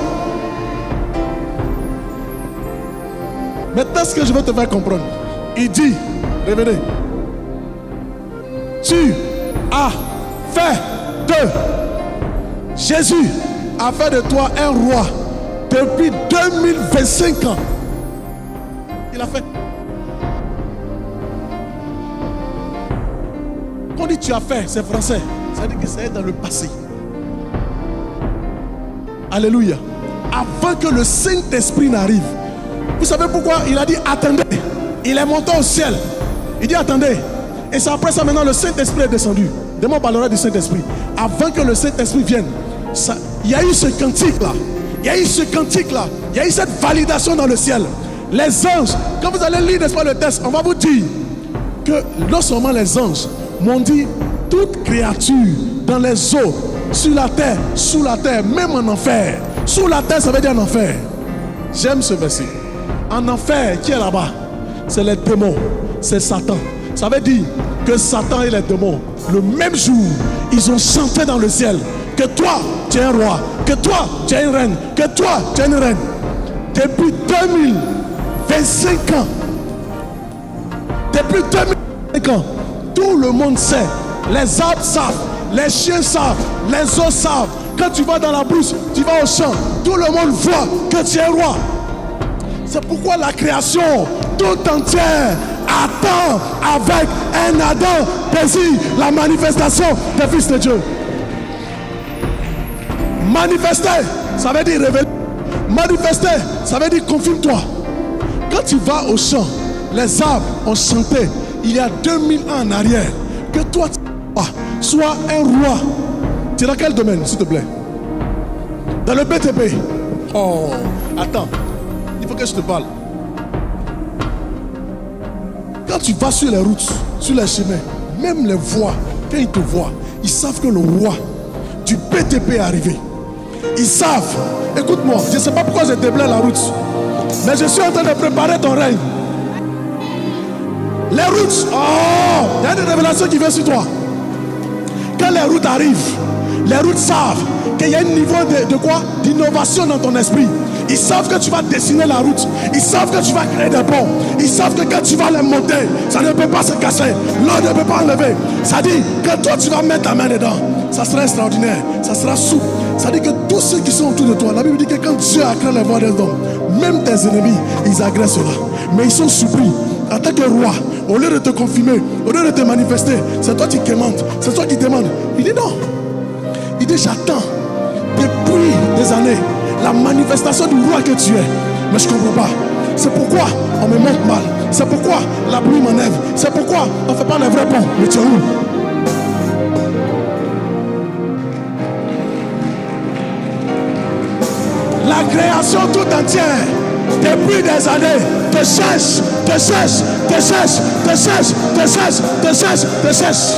[SPEAKER 2] Maintenant, ce que je veux te faire comprendre, il dit, revenez, tu as fait de Jésus a fait de toi un roi depuis 2025 ans. Il a fait. Quand on dit tu as fait, c'est français. Ça veut dire que c'est dans le passé. Alléluia. Avant que le Saint-Esprit n'arrive. Vous savez pourquoi il a dit attendez. Il est monté au ciel. Il dit attendez. Et c'est après ça maintenant le Saint-Esprit est descendu. Demain on parlera du Saint-Esprit. Avant que le Saint-Esprit vienne, il y a eu ce cantique là. Il y a eu ce cantique là. Il y a eu cette validation dans le ciel. Les anges, quand vous allez lire n'est-ce pas le texte, on va vous dire que non seulement les anges m'ont dit toute créature dans les eaux, sur la terre, sous la terre, même en enfer. Sous la terre, ça veut dire en enfer. J'aime ce verset. En enfer, qui est là-bas? C'est les démons, c'est Satan. Ça veut dire que Satan et les démons, le même jour, ils ont chanté dans le ciel que toi, tu es un roi, que toi, tu es une reine, que toi, tu es une reine. Depuis 2025 ans, depuis 2025 ans, tout le monde sait, les arbres savent, les chiens savent, les oiseaux savent. Quand tu vas dans la brousse, tu vas au champ, tout le monde voit que tu es roi. C'est pourquoi la création tout entière attend avec un ardent désir la manifestation des fils de Dieu. Manifester, ça veut dire révéler. Manifester, ça veut dire confirme-toi. Quand tu vas au champ, les arbres ont chanté il y a 2000 ans en arrière que toi sois un roi. Tu es dans quel domaine, s'il te plaît? Dans le BTP. Oh, attends, il faut que je te parle. Quand tu vas sur les routes, sur les chemins, même les voies, quand ils te voient, ils savent que le roi du BTP est arrivé. Ils savent. Écoute-moi, je ne sais pas pourquoi je déblaye la route. Mais je suis en train de préparer ton règne. Les routes, oh, il y a une révélation qui vient sur toi. Quand les routes arrivent, les routes savent qu'il y a un niveau de quoi? D'innovation dans ton esprit. Ils savent que tu vas dessiner la route. Ils savent que tu vas créer des ponts. Ils savent que quand tu vas les monter, ça ne peut pas se casser. L'eau ne peut pas enlever. Ça dit que toi tu vas mettre ta main dedans. Ça sera extraordinaire. Ça sera souple. Ça dit que tous ceux qui sont autour de toi, la Bible dit que quand Dieu a créé les voies des hommes, même tes ennemis, ils agressent cela. Mais ils sont surpris. En tant que roi, au lieu de te confirmer, au lieu de te manifester, c'est toi qui demandes. C'est toi qui demandes. Il dit non. Il dit j'attends depuis des années la manifestation du roi que tu es. Mais je ne comprends pas. C'est pourquoi on me montre mal. C'est pourquoi la pluie m'enlève. C'est pourquoi on ne fait pas le vrai pont. Mais tu es où? La création tout entière, depuis des années, te cherche, te cherche, te cherche, te cherche, te cherche, te cherche, te cherche.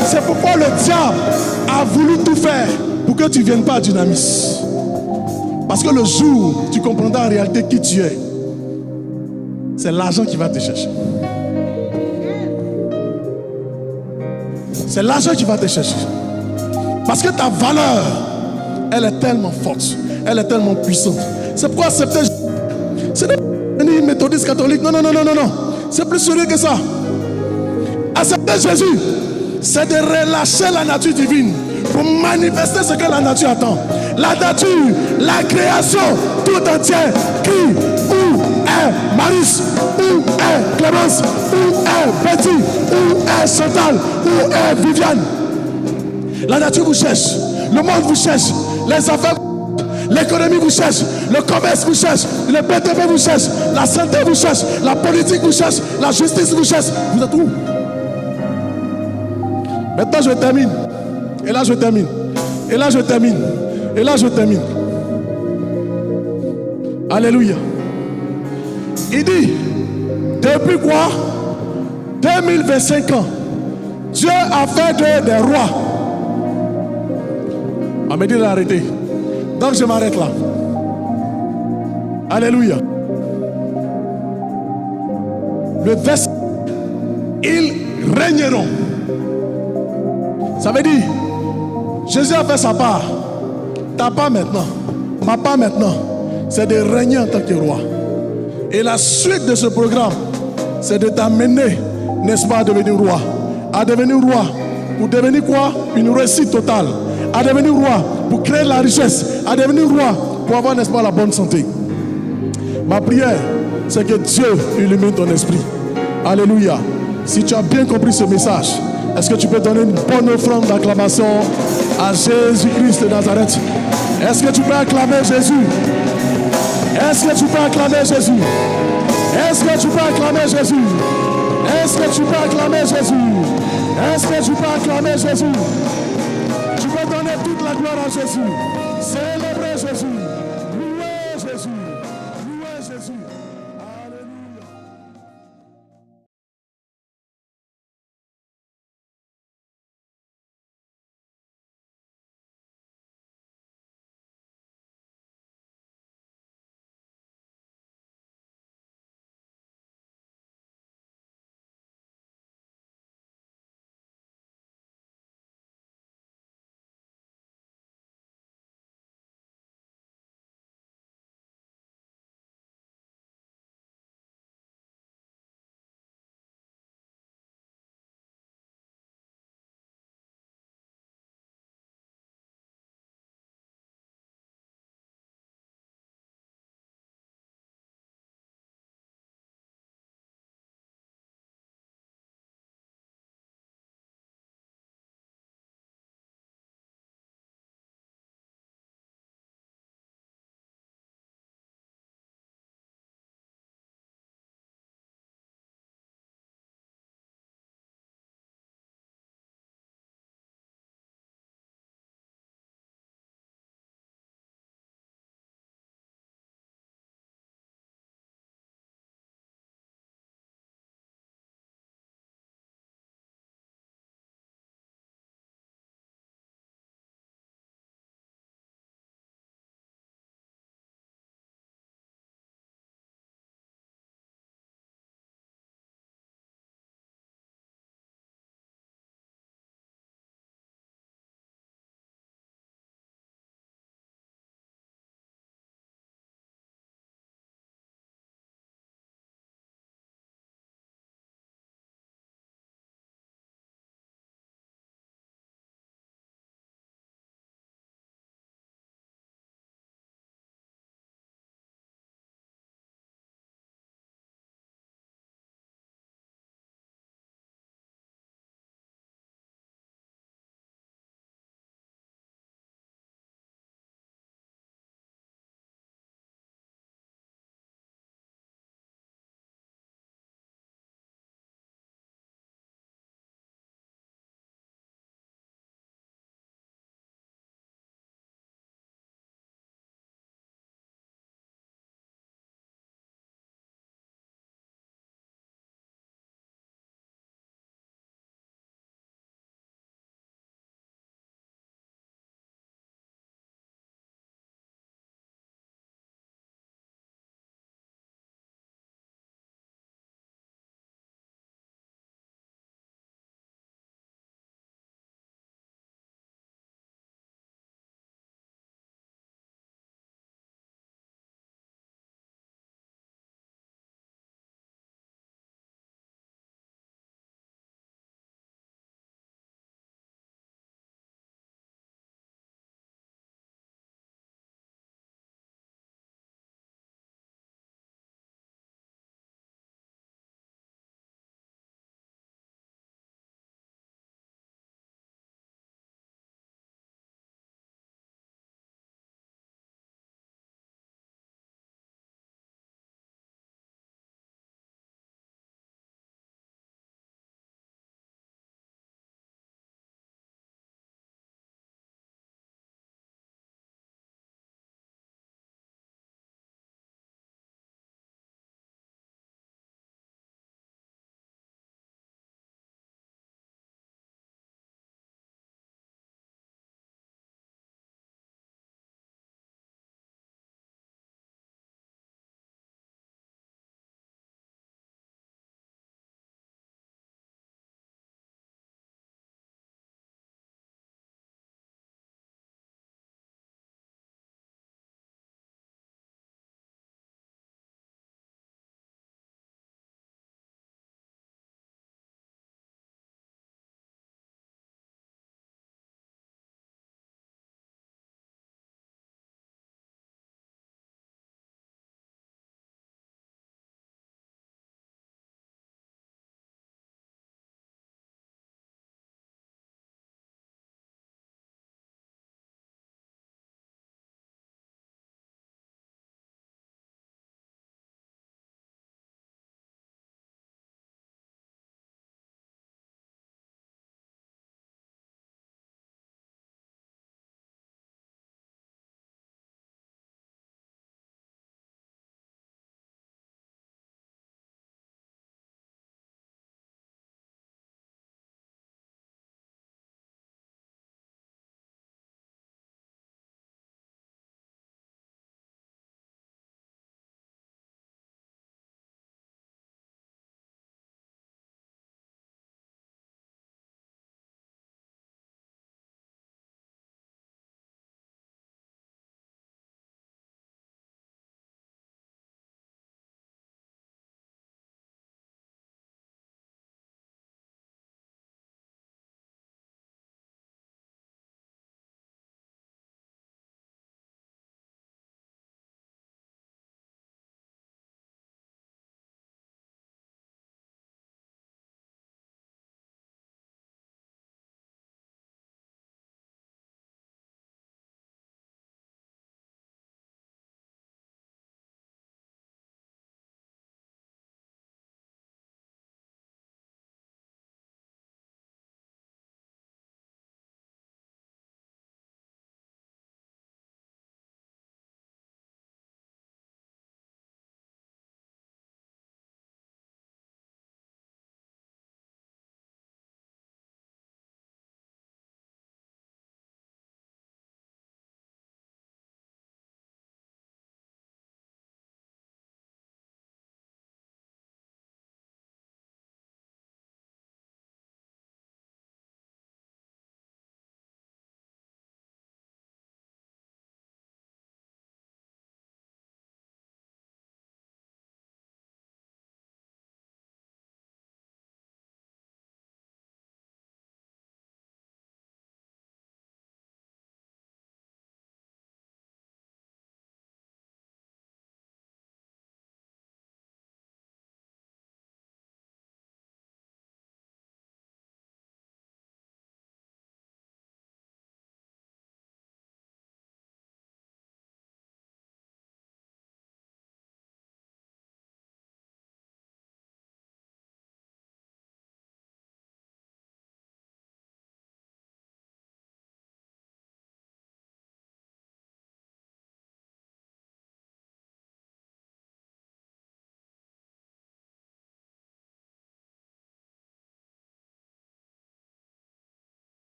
[SPEAKER 2] C'est pourquoi le diable a voulu tout faire pour que tu ne viennes pas à Dynamis. Parce que le jour où tu comprendras en réalité qui tu es, c'est l'argent qui va te chercher. C'est l'argent qui va te chercher. Parce que ta valeur, elle est tellement forte. Elle est tellement puissante. C'est pourquoi accepter. Ce n'est pas une méthodiste catholique. Non, non, non, non, non, non. C'est plus sérieux que ça. Accepter Jésus, c'est de relâcher la nature divine pour manifester ce que la nature attend. La nature, la création tout entière crie. Où est Maris? Où est Clémence? Où est Betty? Où est Chantal? Où est Viviane? La nature vous cherche. Le monde vous cherche. Les affaires, l'économie vous cherche. Le commerce vous cherche. Le BTP vous cherche. La santé vous cherche. La politique vous cherche. La justice vous cherche. Vous êtes où? Maintenant je termine. Et là je termine. Et là je termine. Et là je termine. Alléluia. Il dit, depuis quoi? 2025 ans, Dieu a fait des rois. On me dit d'arrêter. Donc je m'arrête là. Alléluia. Le verset, ils régneront. Ça veut dire, Jésus a fait sa part. Ta part maintenant, ma part maintenant, c'est de régner en tant que roi. Et la suite de ce programme, c'est de t'amener, n'est-ce pas, à devenir roi. À devenir roi. Pour devenir quoi? Une réussite totale. À devenir roi pour créer la richesse. À devenir roi pour avoir, n'est-ce pas, la bonne santé. Ma prière, c'est que Dieu illumine ton esprit. Alléluia. Si tu as bien compris ce message, est-ce que tu peux donner une bonne offrande d'acclamation à Jésus-Christ de Nazareth? Est-ce que tu peux acclamer Jésus? Est-ce que tu peux acclamer Jésus? Est-ce que tu peux acclamer Jésus? Est-ce que tu peux acclamer Jésus? Est-ce que tu peux acclamer Jésus? Tu peux donner toute la gloire à Jésus. Célébrer Jésus. Louer Jésus. Louer Jésus.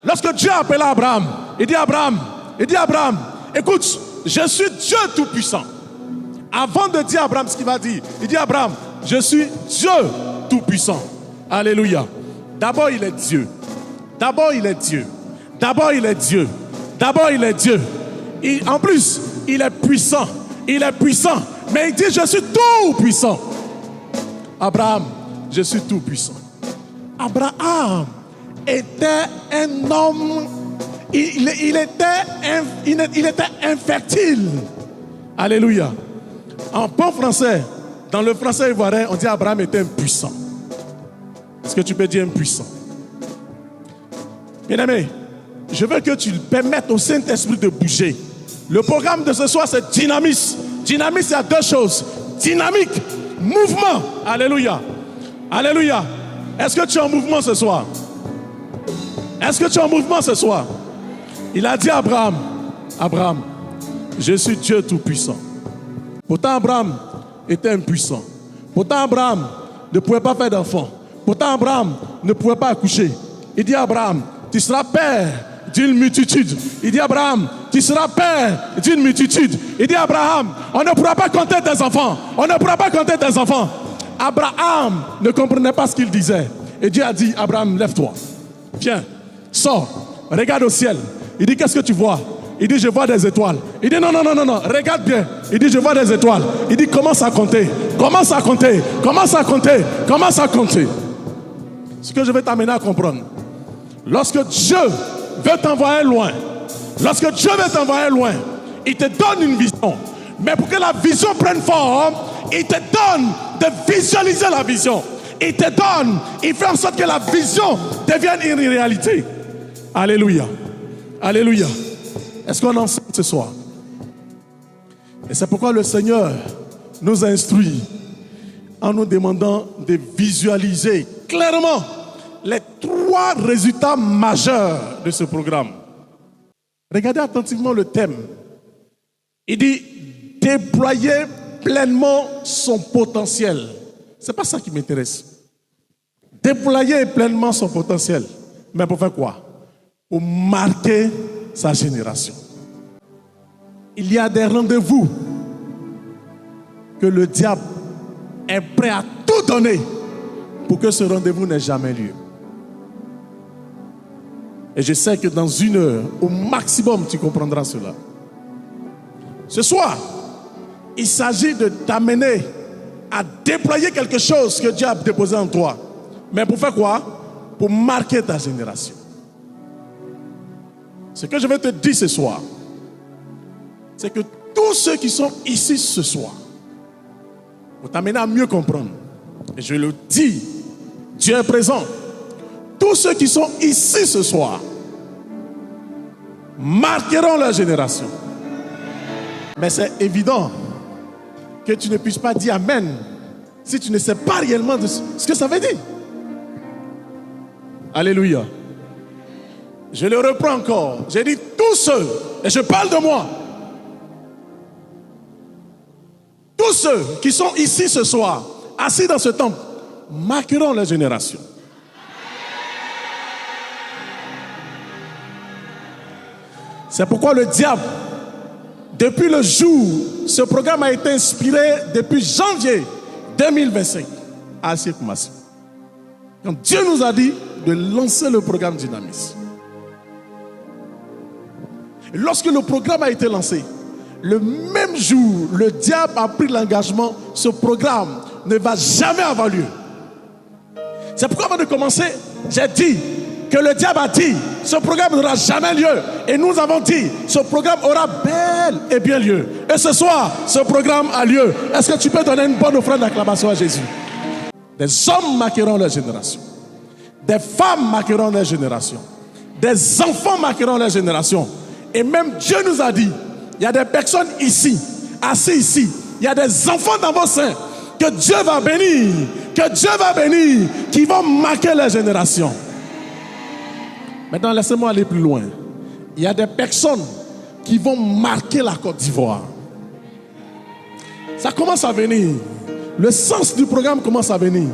[SPEAKER 1] Lorsque Dieu appela Abraham, il dit Abraham, écoute, je suis Dieu Tout-Puissant. Avant de dire à Abraham ce qu'il va dire, il dit Abraham, je suis Dieu Tout-Puissant. Alléluia. D'abord il est Dieu. D'abord il est Dieu. D'abord il est Dieu. D'abord il est Dieu. En plus, il est puissant. Il est puissant. Mais il dit, je suis tout-puissant. Abraham, je suis tout-puissant. Abraham était un homme, il était infertile. Alléluia. En bon français, dans le français ivoirien, on dit Abraham était impuissant. Est-ce que tu peux dire impuissant? Bien-aimé, je veux que tu permettes au Saint-Esprit de bouger. Le programme de ce soir, c'est dynamisme. Dynamisme, il y a deux choses. Dynamique, mouvement. Alléluia. Alléluia. Est-ce que tu es en mouvement ce soir? Est-ce que tu es en mouvement ce soir? Il a dit à Abraham, Abraham, je suis Dieu Tout-Puissant. Pourtant, Abraham était impuissant. Pourtant, Abraham ne pouvait pas faire d'enfant. Pourtant, Abraham ne pouvait pas accoucher. Il dit à Abraham, tu seras père d'une multitude. Il dit à Abraham, tu seras père d'une multitude. Il dit à Abraham, on ne pourra pas compter tes enfants. On ne pourra pas compter tes enfants. Abraham ne comprenait pas ce qu'il disait. Et Dieu a dit, Abraham, lève-toi. Viens, sors, regarde au ciel. Il dit, qu'est-ce que tu vois? Il dit, je vois des étoiles. Il dit, non, regarde bien. Il dit, je vois des étoiles. Il dit, commence à compter. Commence à compter. Commence à compter. Commence à compter. Ce que je vais t'amener à comprendre. Lorsque Dieu veut t'envoyer loin, il te donne une vision. Mais pour que la vision prenne forme, il te donne de visualiser la vision. Il te donne, il fait en sorte que la vision devienne une réalité. Alléluia. Alléluia. Est-ce qu'on enseigne ce soir? Et c'est pourquoi le Seigneur nous instruit en nous demandant de visualiser clairement les 3 résultats majeurs de ce programme. Regardez attentivement le thème. Il dit déployer pleinement son potentiel. C'est pas ça qui m'intéresse. Déployer pleinement son potentiel. Mais pour faire quoi? Pour marquer sa génération. Il y a des rendez-vous que le diable est prêt à tout donner pour que ce rendez-vous n'ait jamais lieu. Et je sais que dans 1 heure, au maximum, tu comprendras cela. Ce soir, il s'agit de t'amener à déployer quelque chose que Dieu a déposé en toi. Mais pour faire quoi? Pour marquer ta génération. Ce que je vais te dire ce soir, c'est que tous ceux qui sont ici ce soir, pour t'amener à mieux comprendre, et je le dis, Dieu est présent. Tous ceux qui sont ici ce soir marqueront leur génération. Mais c'est évident que tu ne puisses pas dire Amen si tu ne sais pas réellement de ce que ça veut dire. Alléluia. Je le reprends encore. J'ai dit tous ceux, et je parle de moi. Tous ceux qui sont ici ce soir, assis dans ce temple, marqueront leur génération. C'est pourquoi le diable, depuis le jour, ce programme a été inspiré depuis janvier 2025 à Asiekumasi. Quand Dieu nous a dit de lancer le programme Dynamisme. Et lorsque le programme a été lancé, le même jour, le diable a pris l'engagement, ce programme ne va jamais avoir lieu. C'est pourquoi avant de commencer, j'ai dit que le diable a dit, ce programme n'aura jamais lieu. Et nous avons dit, ce programme aura bel et bien lieu. Et ce soir, ce programme a lieu. Est-ce que tu peux donner une bonne offrande d'acclamation à Jésus? Des hommes marqueront leur génération. Des femmes marqueront leur génération. Des enfants marqueront leur génération. Et même Dieu nous a dit, il y a des personnes ici, assis ici, il y a des enfants dans vos seins que Dieu va bénir, qui vont marquer leur génération. Maintenant, laissez-moi aller plus loin. Il y a des personnes qui vont marquer la Côte d'Ivoire. Ça commence à venir. Le sens du programme commence à venir.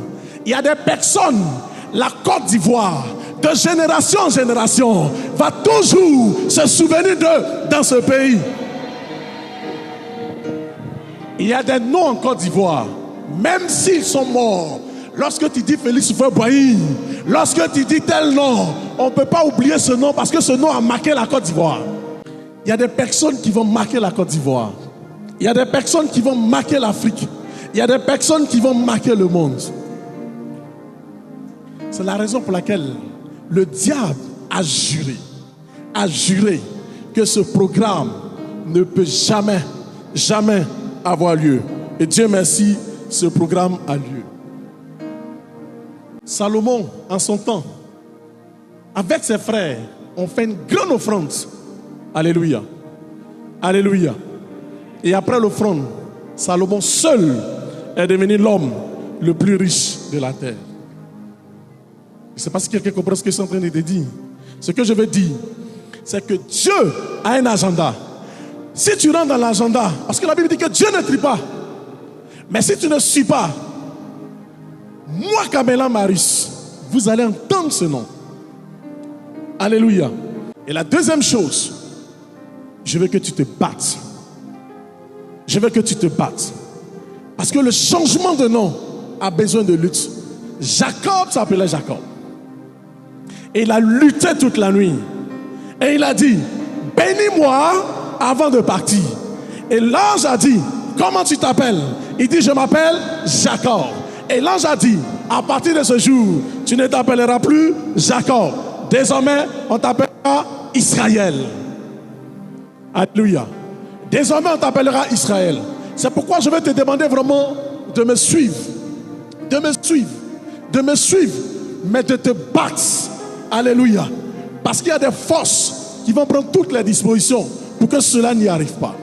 [SPEAKER 1] Il y a des personnes, la Côte d'Ivoire
[SPEAKER 2] de génération en génération, va toujours se souvenir d'eux dans ce pays. Il y a des noms en Côte d'Ivoire, même s'ils sont morts. Lorsque tu dis Félix Houphouët-Boigny, lorsque tu dis tel nom, on ne peut pas oublier ce nom parce que ce nom a marqué la Côte d'Ivoire. Il y a des personnes qui vont marquer la Côte d'Ivoire. Il y a des personnes qui vont marquer l'Afrique. Il y a des personnes qui vont marquer le monde. C'est la raison pour laquelle le diable a juré que ce programme ne peut jamais avoir lieu. Et Dieu merci, ce programme a lieu. Salomon, en son temps, avec ses frères, ont fait une grande offrande. Alléluia. Alléluia. Et après l'offrande, Salomon seul est devenu l'homme le plus riche de la terre. Je ne sais pas si quelqu'un comprend ce que je suis en train de te dire. Ce que je veux dire, c'est que Dieu a un agenda. Si tu rentres dans l'agenda, parce que la Bible dit que Dieu ne trie pas. Mais si tu ne suis pas, moi, Kamela Marius, vous allez entendre ce nom. Alléluia. Et la deuxième chose, je veux que tu te battes. Je veux que tu te battes. Parce que le changement de nom a besoin de lutte. Jacob s'appelait Jacob. Et il a lutté toute la nuit. Et il a dit, bénis-moi avant de partir. Et l'ange a dit, comment tu t'appelles? Il dit, je m'appelle Jacob. Et l'ange a dit, à partir de ce jour, tu ne t'appelleras plus Jacob. Désormais, on t'appellera Israël. Alléluia. Désormais, on t'appellera Israël. C'est pourquoi je vais te demander vraiment de me suivre. De me suivre. De me suivre. Mais de te battre. Alléluia. Parce qu'il y a des forces qui vont prendre toutes les dispositions pour que cela n'y arrive pas.